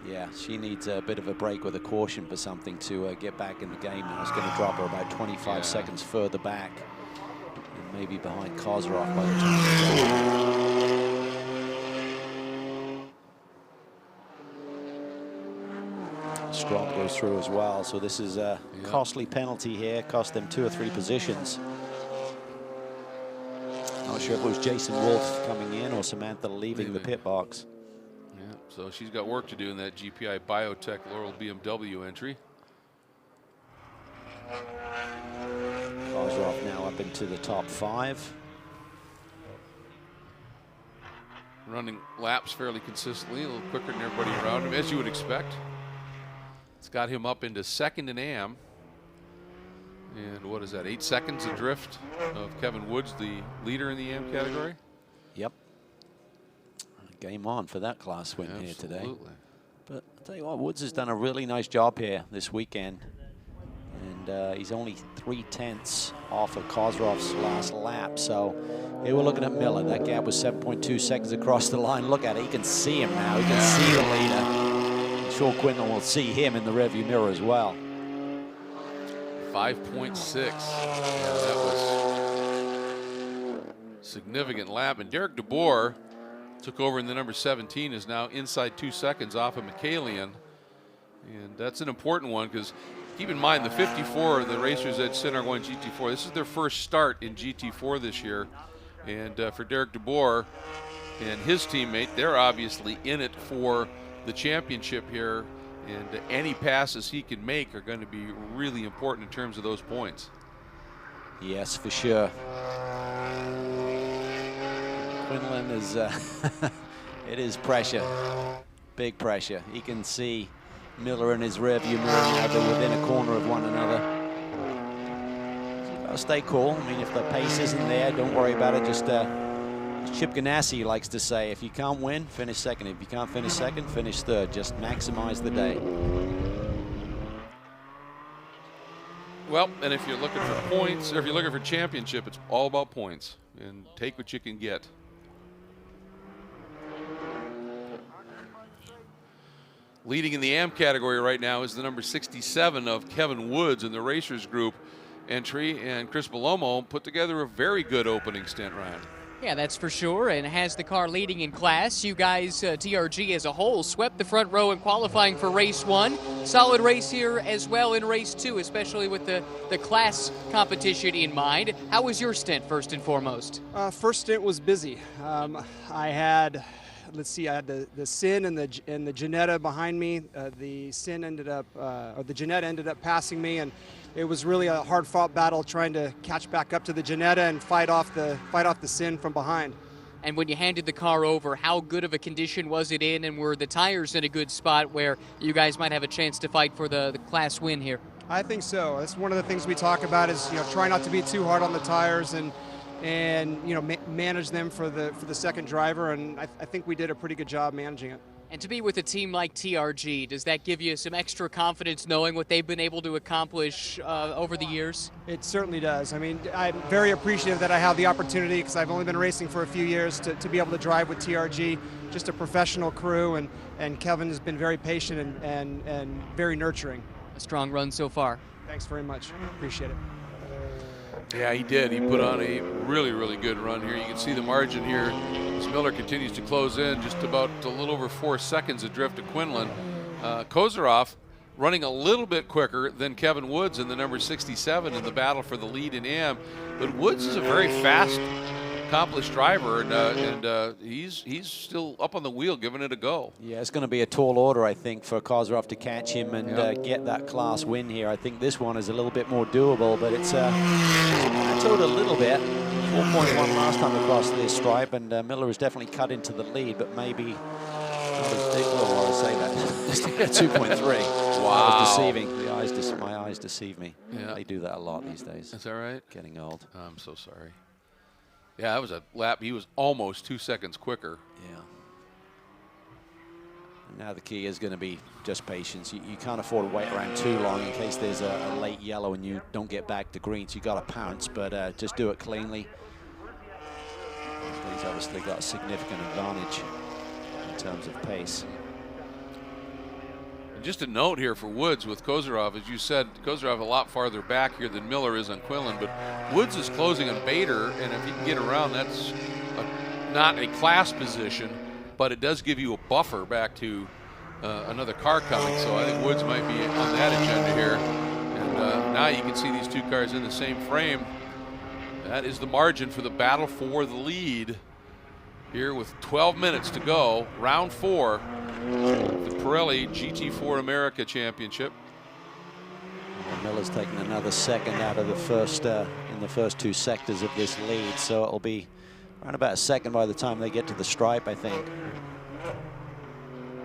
Yeah, she needs a bit of a break with a caution for something to get back in the game now. It's going to drop her about 25 seconds further back, and maybe behind Kozrov by the time. Strom goes through as well, so this is a costly penalty here. Cost them 2 or 3 positions. Not sure if it was Jason Wolf coming in or Samantha leaving the pit box. Yeah, so she's got work to do in that GPI Biotech Laurel BMW entry. Kozrov now up into the top 5. Running laps fairly consistently, a little quicker than everybody around him, as you would expect. It's got him up into 2nd in AM. And what is that, 8 seconds adrift of Kevin Woods, the leader in the AM category? Yep. Game on for that class win here today. But I'll tell you what, Woods has done a really nice job here this weekend. And he's only 3/10 off of Kozrov's last lap. So here we're looking at Miller. That gap was 7.2 seconds across the line. Look at it. He can see him now. He can see the leader. Sean Quinlan will see him in the rearview mirror as well. 5.6. Yeah, that was significant lap. And Derek DeBoer took over in the number 17, is now inside 2 seconds off of Michaelian. And that's an important one, because keep in mind the 54, the racers that sit are going GT4. This is their first start in GT4 this year. And for Derek DeBoer and his teammate, they're obviously in it for the championship here, and any passes he can make are going to be really important in terms of those points. Yes, for sure. Quinlan is, it is pressure, big pressure. He can see Miller in his rearview mirror now. They're within a corner of one another. So you've got to stay cool. I mean, if the pace isn't there, don't worry about it. Just Chip Ganassi likes to say, if you can't win, finish second. If you can't finish second, finish third. Just maximize the day. Well, and if you're looking for points, or if you're looking for championship, it's all about points. And take what you can get. Leading in the AM category right now is the number 67 of Kevin Woods in the Racers Group entry, and Chris Belomo put together a very good opening stint round. Yeah, that's for sure, and has the car leading in class. You guys, TRG as a whole, swept the front row in qualifying for race 1. Solid race here as well in race 2, especially with the class competition in mind. How was your stint, first and foremost? First stint was busy. I had, let's see, I had the Sin and the Ginetta behind me. The Sin ended up, or the Ginetta ended up passing me, and it was really a hard-fought battle trying to catch back up to the Ginetta and fight off the Sin from behind. And when you handed the car over, how good of a condition was it in, and were the tires in a good spot where you guys might have a chance to fight for the class win here? I think so. That's one of the things we talk about is, try not to be too hard on the tires and manage them for the second driver, and I think we did a pretty good job managing it. And to be with a team like TRG, does that give you some extra confidence knowing what they've been able to accomplish over the years? It certainly does. I mean, I'm very appreciative that I have the opportunity, because I've only been racing for a few years, to be able to drive with TRG, just a professional crew, and Kevin has been very patient and very nurturing. A strong run so far. Thanks very much. Appreciate it. Yeah, he did. He put on a really, really good run here. You can see the margin here as Miller continues to close in, just about a little over 4 seconds adrift to Quinlan. Kozarov running a little bit quicker than Kevin Woods in the number 67 in the battle for the lead in AM. But Woods is a very fast, accomplished driver, and he's still up on the wheel giving it a go. Yeah, it's going to be a tall order, I think, for Kozarov to catch him and get that class win here. I think this one is a little bit more doable, but it's plateaued a little bit. 4.1 last time across this stripe, and Miller has definitely cut into the lead, but maybe not as big. Well, I say that. 2.3. Wow. That was deceiving. My eyes deceive me. Yeah. They do that a lot these days. Is that right? Getting old. I'm so sorry. Yeah, that was a lap. He was almost 2 seconds quicker. Yeah. And now the key is going to be just patience. You can't afford to wait around too long in case there's a late yellow and you don't get back to green. So you got to pounce, but just do it cleanly. He's obviously got a significant advantage in terms of pace. Just a note here for Woods with Kozarov, as you said, Kozarov a lot farther back here than Miller is on Quinlan, but Woods is closing on Bader, and if he can get around, that's not a class position, but it does give you a buffer back to another car coming, so I think Woods might be on that agenda here. And now you can see these two cars in the same frame. That is the margin for the battle for the lead here with 12 minutes to go, round 4. The Pirelli GT4 America Championship. Miller's taken another second out of the first in the first 2 sectors of this lead, so it'll be around about a second by the time they get to the stripe, I think.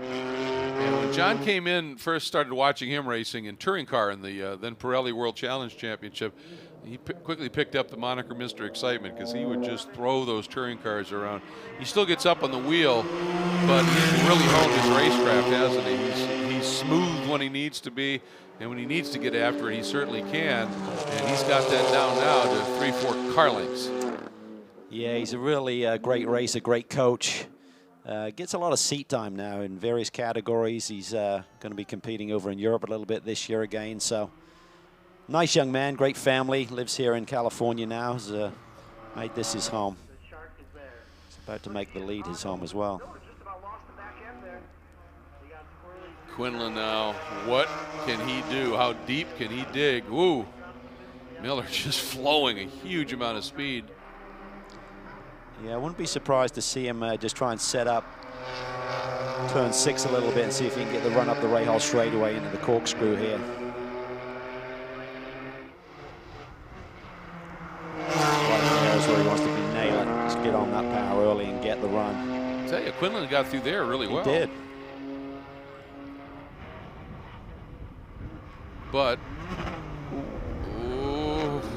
And when John came in, first started watching him racing in touring car in the then Pirelli World Challenge Championship, he quickly picked up the moniker Mr. Excitement because he would just throw those touring cars around. He still gets up on the wheel, but he's really honed his racecraft, hasn't he? He's smooth when he needs to be, and when he needs to get after it, he certainly can. And he's got that down now to 3-4 car lengths. Yeah, he's a really great racer, great coach. Gets a lot of seat time now in various categories. He's going to be competing over in Europe a little bit this year again, so nice young man, great family, lives here in California now, has made this his home. He's about to make the lead his home as well. Quinlan now, what can he do? How deep can he dig? Woo! Miller just flowing a huge amount of speed. Yeah, I wouldn't be surprised to see him just try and set up turn 6 a little bit and see if he can get the run up the Rahal straightaway into the corkscrew here. Right there is where he wants to be nailing. Just get on that power early and get the run. I tell you, Quinlan got through there really well. He did. But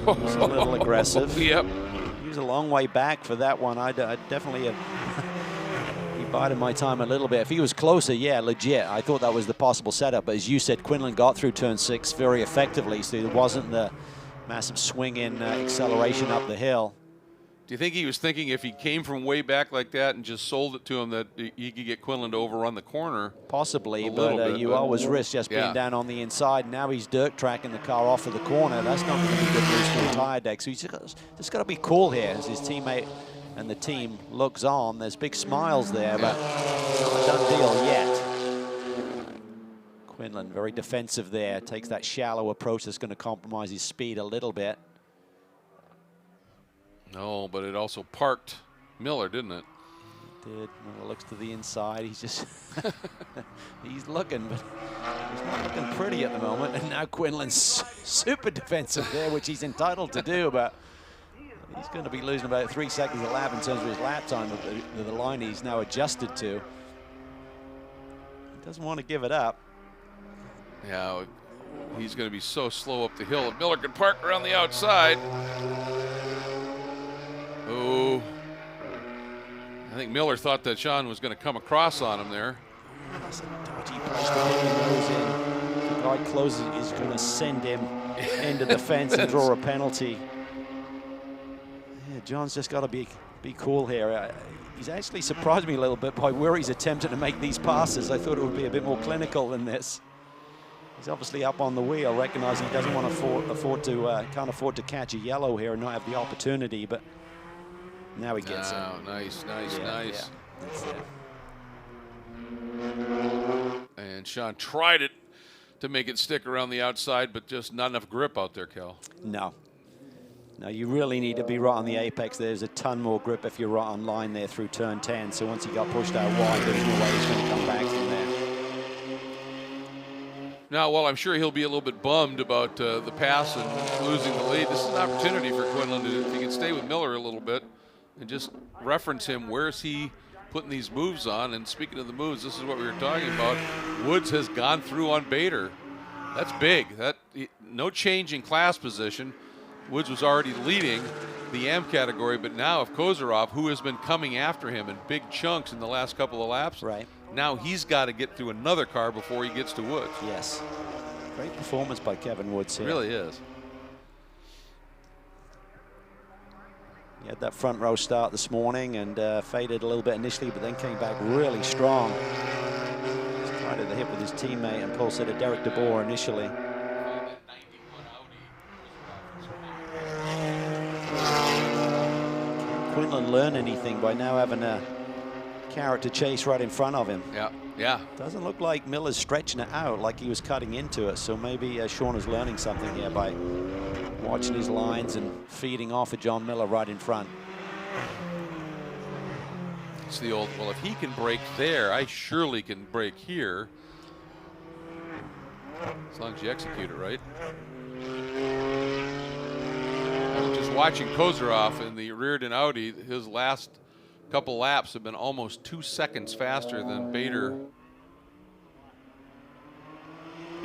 he's a little aggressive. Yep. He was a long way back for that one. I definitely have. He bided my time a little bit. If he was closer, yeah, legit. I thought that was the possible setup. But as you said, Quinlan got through turn 6 very effectively, so there wasn't the massive swing in acceleration up the hill. Do you think he was thinking if he came from way back like that and just sold it to him that he could get Quinlan to overrun the corner? Possibly, but you always risk just being down on the inside. Now he's dirt tracking the car off of the corner. That's not going to be good news for the tire deck. So he's just got to be cool here as his teammate and the team looks on. There's big smiles there, but not a done deal yet. Quinlan very defensive there. Takes that shallow approach that's going to compromise his speed a little bit. No, but it also parked Miller, didn't it? It did. Miller looks to the inside. He's just, he's looking, but he's not looking pretty at the moment. And now Quinlan's super defensive there, which he's entitled to do, but he's going to be losing about 3 seconds a lap in terms of his lap time of the line he's now adjusted to. He doesn't want to give it up. Yeah, he's going to be so slow up the hill. If Miller can park around the outside. Oh, I think Miller thought that Sean was going to come across on him there. That's a dodgy place to put your nose in. If the guy closes, he's going to send him into the fence and draw a penalty. Yeah, John's just got to be cool here. He's actually surprised me a little bit by where he's attempting to make these passes. I thought it would be a bit more clinical than this. He's obviously up on the wheel, recognizing he doesn't want to can't afford to catch a yellow here and not have the opportunity, but now he gets it. Nice. Yeah. That's it. And Sean tried it to make it stick around the outside, but just not enough grip out there, Cal. No, you really need to be right on the apex. There's a ton more grip if you're right on line there through turn 10. So once he got pushed out wide, there's no way he's going to come back from there. Now, while I'm sure he'll be a little bit bummed about the pass and losing the lead, this is an opportunity for Quinlan to, if he can stay with Miller a little bit and just reference him. Where's he putting these moves on? And speaking of the moves, this is what we were talking about. Woods has gone through on Bader. That's big. No change in class position. Woods was already leading the M category, but now if Kozarov, who has been coming after him in big chunks in the last couple of laps, right, now he's got to get through another car before he gets to Woods. Yes. Great performance by Kevin Woods here. It really is. He had that front row start this morning and faded a little bit initially, but then came back really strong. Just tried at the hip with his teammate and pole sitter Derek DeBoer initially. Can Quinlan learn anything by now having a carrot to chase right in front of him? Yeah. Doesn't look like Miller's stretching it out like he was cutting into it, so maybe Sean is learning something here by watching his lines and feeding off of John Miller right in front. It's the old, well, if he can break there, I surely can break here. As long as you execute it right. I was just watching Kozarov in the Reardon Audi. His last couple laps have been almost 2 seconds faster than Bader.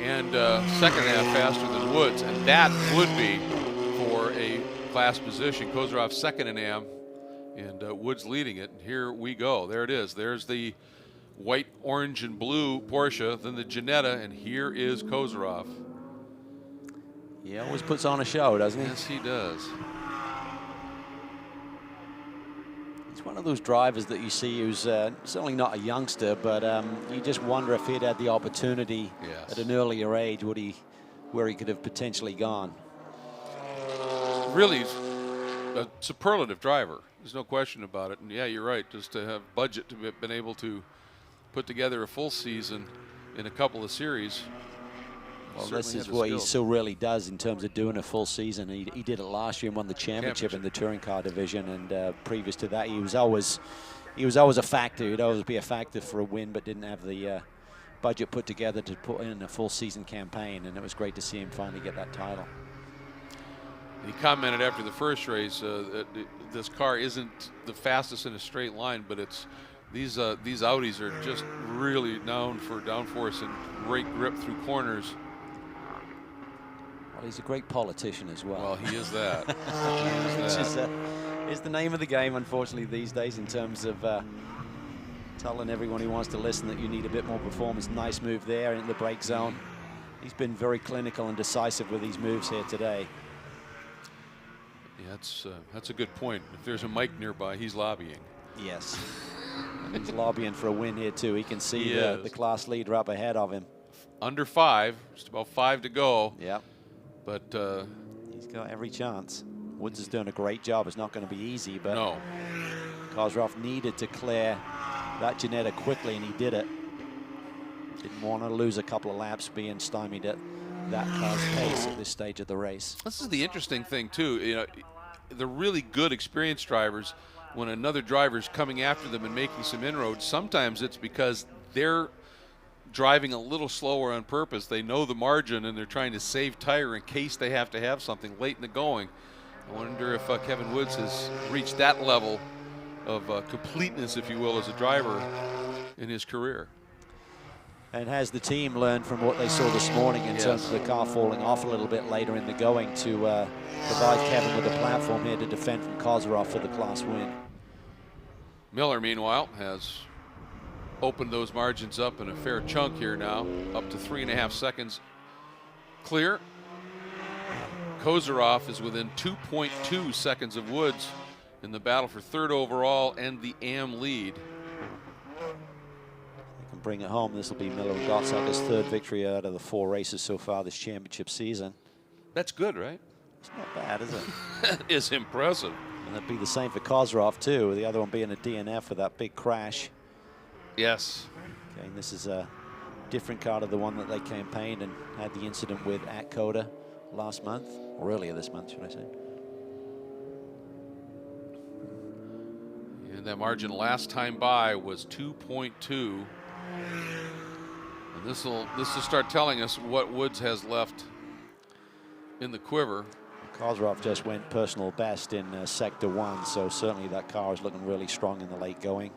And second half faster than Woods. And that would be for a class position. Kozarov second in AM and Woods leading it. And here we go. There it is. There's the white, orange, and blue Porsche, then the Ginetta, and here is Kozarov. He always puts on a show, doesn't he? Yes, he does. He's one of those drivers that you see who's certainly not a youngster, but you just wonder if he'd had the opportunity at an earlier age, where he could have potentially gone. Really a superlative driver. There's no question about it. And yeah, you're right. Just to have budget to have been able to put together a full season in a couple of series. Well, this is what he so rarely does in terms of doing a full season. He did it last year and won the championship in the touring car division. And previous to that, he was always a factor. He'd always be a factor for a win, but didn't have the budget put together to put in a full season campaign. And it was great to see him finally get that title. He commented after the first race that this car isn't the fastest in a straight line, but it's these Audis are just really known for downforce and great grip through corners. Well, he's a great politician as well. Well, he is that. Which is the name of the game, unfortunately, these days in terms of Telling everyone who wants to listen that you need a bit more performance. Nice move there in the brake zone. He's been very clinical and decisive with these moves here today. Yeah, that's a good point. If there's a mic nearby, he's lobbying. Yes. And he's lobbying for a win here too. He can see the class leader up ahead of him. Under 5, just about 5 to go. Yeah. But he's got every chance. Woods is doing a great job. It's not going to be easy, but no. Kozarov needed to clear that Ginetta quickly, and he did it. Didn't want to lose a couple of laps being stymied at that car's pace at this stage of the race. This is the interesting thing too. You know, the really good experienced drivers, when another driver's coming after them and making some inroads, sometimes it's because they're driving a little slower on purpose. They know the margin and they're trying to save tire in case they have to have something late in the going. I wonder if Kevin Woods has reached that level of completeness, if you will, as a driver in his career. And has the team learned from what they saw this morning in terms of the car falling off a little bit later in the going to provide Kevin with a platform here to defend from Kozarov for the class win? Miller, meanwhile, has opened those margins up in a fair chunk here now, up to 3.5 seconds clear. Kozarov is within 2.2 seconds of Woods in the battle for 3rd overall and the AM lead. Can bring it home. This will be Miller and Gottsager's 3rd victory out of the 4 races so far this championship season. That's good, right? It's not bad, is it? That is impressive. And that'd be the same for Kozarov too, the other one being a DNF for that big crash. Yes. Okay, and this is a different car to the one that they campaigned and had the incident with at Coda last month, or earlier this month, should I say. And that margin last time by was 2.2. And this will start telling us what Woods has left in the quiver. Kozarov just went personal best in Sector 1, so certainly that car is looking really strong in the late going.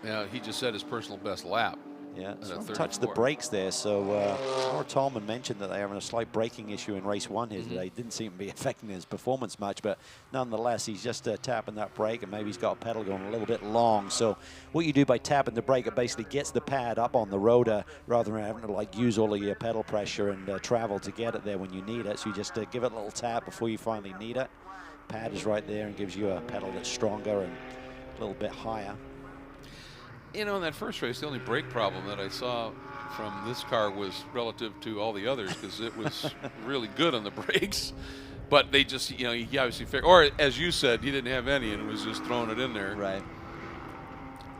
Yeah, he just set his personal best lap. Yeah, touched the brakes there. So Laura Tolman mentioned that they're having a slight braking issue in race 1 here today. Didn't seem to be affecting his performance much, but nonetheless, he's just tapping that brake, and maybe he's got a pedal going a little bit long. So what you do by tapping the brake, it basically gets the pad up on the rotor rather than having to like use all of your pedal pressure and travel to get it there when you need it. So you just give it a little tap before you finally need it. Pad is right there and gives you a pedal that's stronger and a little bit higher. You know, in that first race, the only brake problem that I saw from this car was relative to all the others, because it was really good on the brakes. But they just, you know, he obviously figured, or as you said, he didn't have any and was just throwing it in there. Right.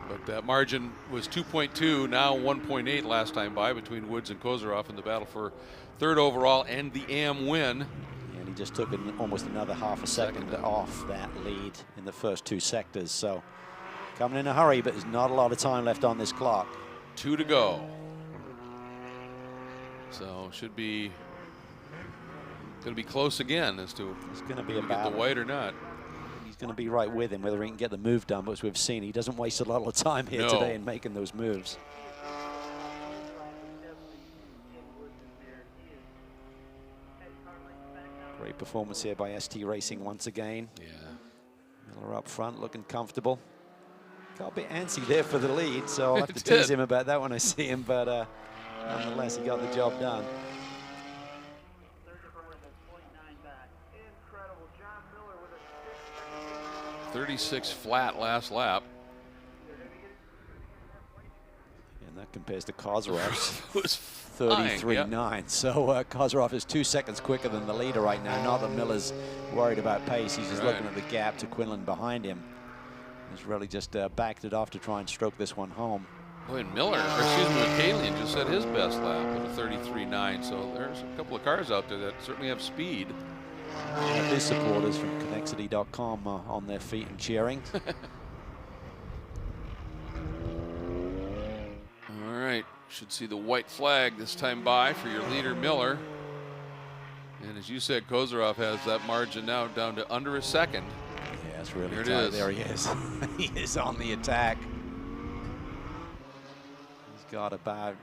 But that margin was 2.2, now 1.8 last time by between Woods and Kozarov in the battle for 3rd overall and the AM win. And he just took almost another half a second off that lead in the first 2 sectors. So coming in a hurry, but there's not a lot of time left on this clock. 2 to go. So should be going to be close again as to it's going to be get the white or not. He's going to be right with him, whether he can get the move done. But as we've seen, he doesn't waste a lot of time here today in making those moves. Great performance here by ST Racing once again. Yeah. Miller up front, looking comfortable. Got a bit antsy there for the lead, so I'll have to tease him about that when I see him, but nonetheless, he got the job done. .36 flat last lap. And that compares to Kozarov. It was 33.9. Yeah. So Kozarov is 2 seconds quicker than the leader right now. Not that Miller's worried about pace. He's just looking at the gap to Quinlan behind him. He's really just backed it off to try and stroke this one home. Boy, and Miller, or excuse me, McCalian just set his best lap with a 33.9. So there's a couple of cars out there that certainly have speed. His supporters from Connexity.com on their feet and cheering. All right, should see the white flag this time by for your leader, Miller. And as you said, Kozarov has that margin now down to under a second. Yeah, it's really tight. There he is. He is on the attack. He's got about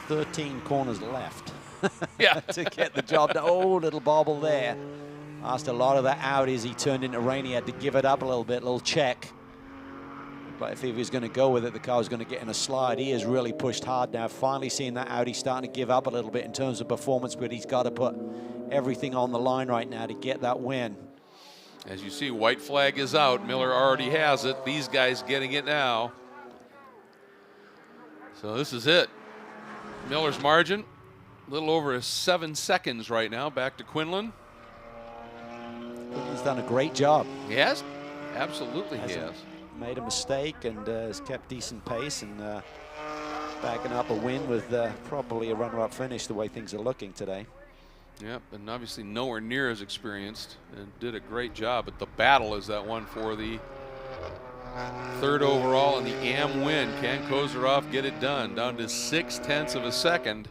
13 corners left. Yeah. To get the job done. Oh, little bobble there. Asked a lot of that out as he turned into rain. He had to give it up a little bit, little check. But if he was going to go with it, the car was going to get in a slide. He has really pushed hard now. Finally seeing that Audi starting to give up a little bit in terms of performance, but he's got to put everything on the line right now to get that win. As you see, white flag is out. Miller already has it. These guys getting it now. So this is it. Miller's margin, a little over 7 seconds right now. Back to Quinlan. He's done a great job. He has? Absolutely he has. Made a mistake and has kept decent pace and backing up a win with probably a runner-up finish the way things are looking today. Yep, and obviously nowhere near as experienced and did a great job. But the battle is that one for the 3rd overall and the AM win. Can Kozarov get it done? Down to 0.6 of a second.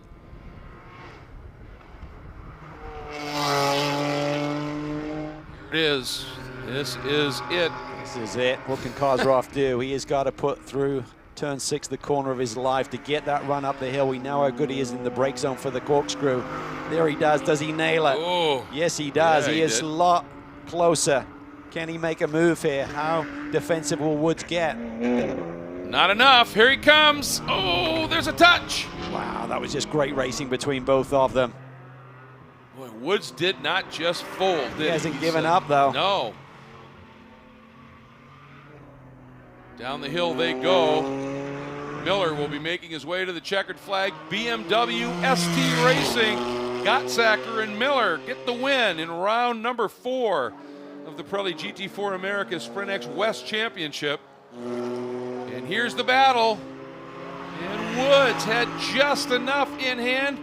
Here it is. This is it. This is it. What can Kozarov do? He has got to put through turn 6, the corner of his life, to get that run up the hill. We know how good he is in the brake zone for the corkscrew. There he does. Does he nail it? Oh. Yes, he does. Yeah, he is a lot closer. Can he make a move here? How defensive will Woods get? Not enough. Here he comes. Oh, there's a touch. Wow, that was just great racing between both of them. Boy, Woods did not just fold, did he? He hasn't given up, though. No. Down the hill they go. Miller will be making his way to the checkered flag. BMW ST Racing. Gottsacker and Miller get the win in round number 4 of the Pirelli GT4 America Sprint X West Championship. And here's the battle. And Woods had just enough in hand.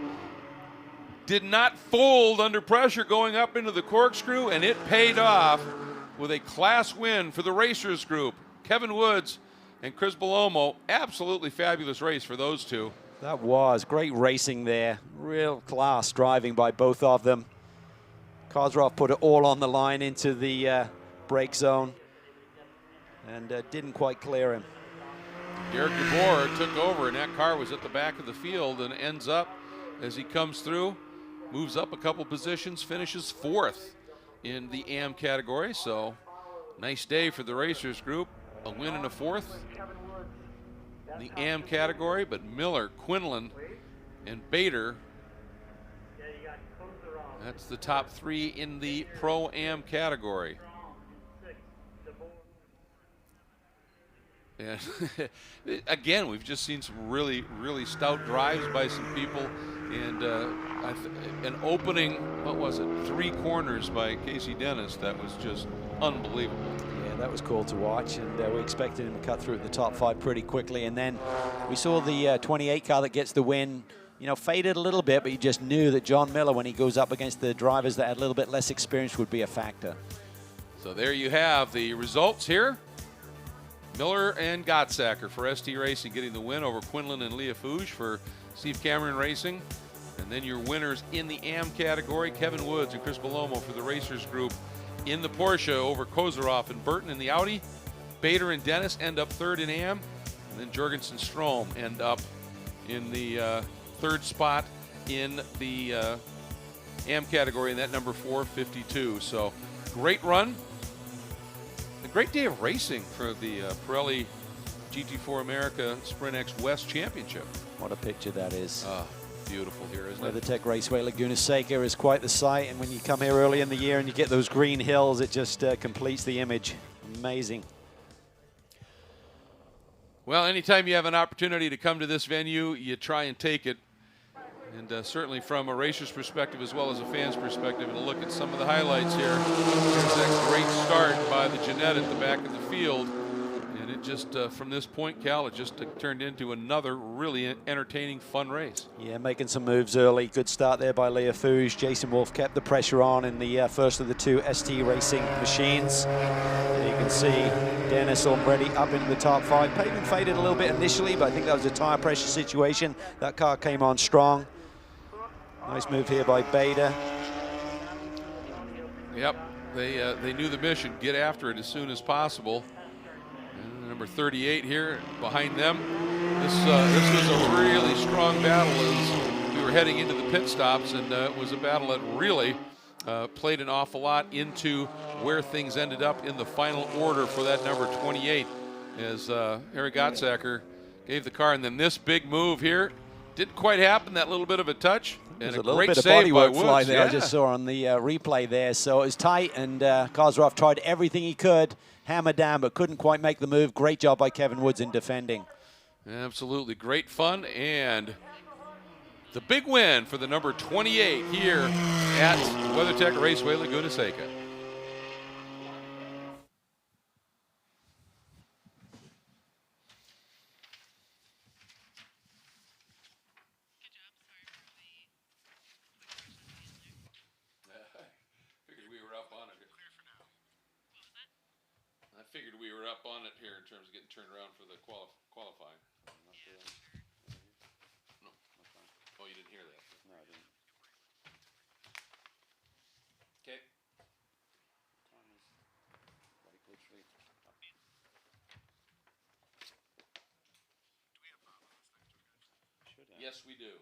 Did not fold under pressure going up into the corkscrew, and it paid off with a class win for the Racers Group. Kevin Woods and Chris Bellomo, absolutely fabulous race for those two. That was great racing there. Real class driving by both of them. Kozarov put it all on the line into the brake zone and didn't quite clear him. Derek DeBoer took over, and that car was at the back of the field and ends up, as he comes through, moves up a couple positions, finishes 4th in the AM category. So nice day for the Racers Group. A win and a 4th in the AM category, but Miller, Quinlan, and Bader, that's the top 3 in the Pro-Am category. And again, we've just seen some really, really stout drives by some people, and an opening, what was it, 3 corners by Casey Dennis that was just unbelievable. Yeah, that was cool to watch, and we expected him to cut through the top 5 pretty quickly. And then we saw the 28 car that gets the win, you know, faded a little bit, but you just knew that John Miller, when he goes up against the drivers that had a little bit less experience, would be a factor. So there you have the results here. Miller and Gottsacker for ST Racing getting the win over Quinlan and Leah Fouge for Steve Cameron Racing. And then your winners in the AM category, Kevin Woods and Chris Bellomo for the Racers Group. In the Porsche over Kozarov and Burton in the Audi. Bader and Dennis end up 3rd in AM. And then Jorgensen Strom end up in the 3rd spot in the AM category in that number 452. So great run. A great day of racing for the Pirelli GT4 America Sprint X West Championship. What a picture that is. Beautiful here, isn't it? WeatherTech Raceway, Laguna Seca is quite the sight, and when you come here early in the year and you get those green hills, it just completes the image. Amazing. Well, anytime you have an opportunity to come to this venue, you try and take it. And certainly from a racer's perspective as well as a fan's perspective, and look at some of the highlights here. There's that great start by the Jeanette at the back of the field. And it just, from this point, Cal, it just turned into another really entertaining, fun race. Yeah, making some moves early. Good start there by Leah Fouge. Jason Wolf kept the pressure on in the first of the 2 ST Racing machines. And you can see Dennis already up into the top 5. Pavement faded a little bit initially, but I think that was a tire pressure situation. That car came on strong. Nice move here by Bader. Yep, they knew the mission. Get after it as soon as possible. And number 38 here behind them. This was a really strong battle as we were heading into the pit stops, and it was a battle that really played an awful lot into where things ended up in the final order for that number 28. as Harry Gottsacker gave the car, and then this big move here didn't quite happen. That little bit of a touch. There's And a little great bit of save by bodywork fly Woods. there. Yeah. I just saw on the replay there. So it was tight, and Kozrov tried everything he could, hammer down, but couldn't quite make the move. Great job by Kevin Woods in defending. Absolutely great fun, and the big win for the number 28 here at WeatherTech Raceway Laguna Seca. I figured we were up on it here in terms of getting turned around for the qualifying. No, that's fine. Oh, you didn't hear that? No, I didn't. Okay. Time is like literally. Do we have power on this thing, guys? Should have. Yes, we do.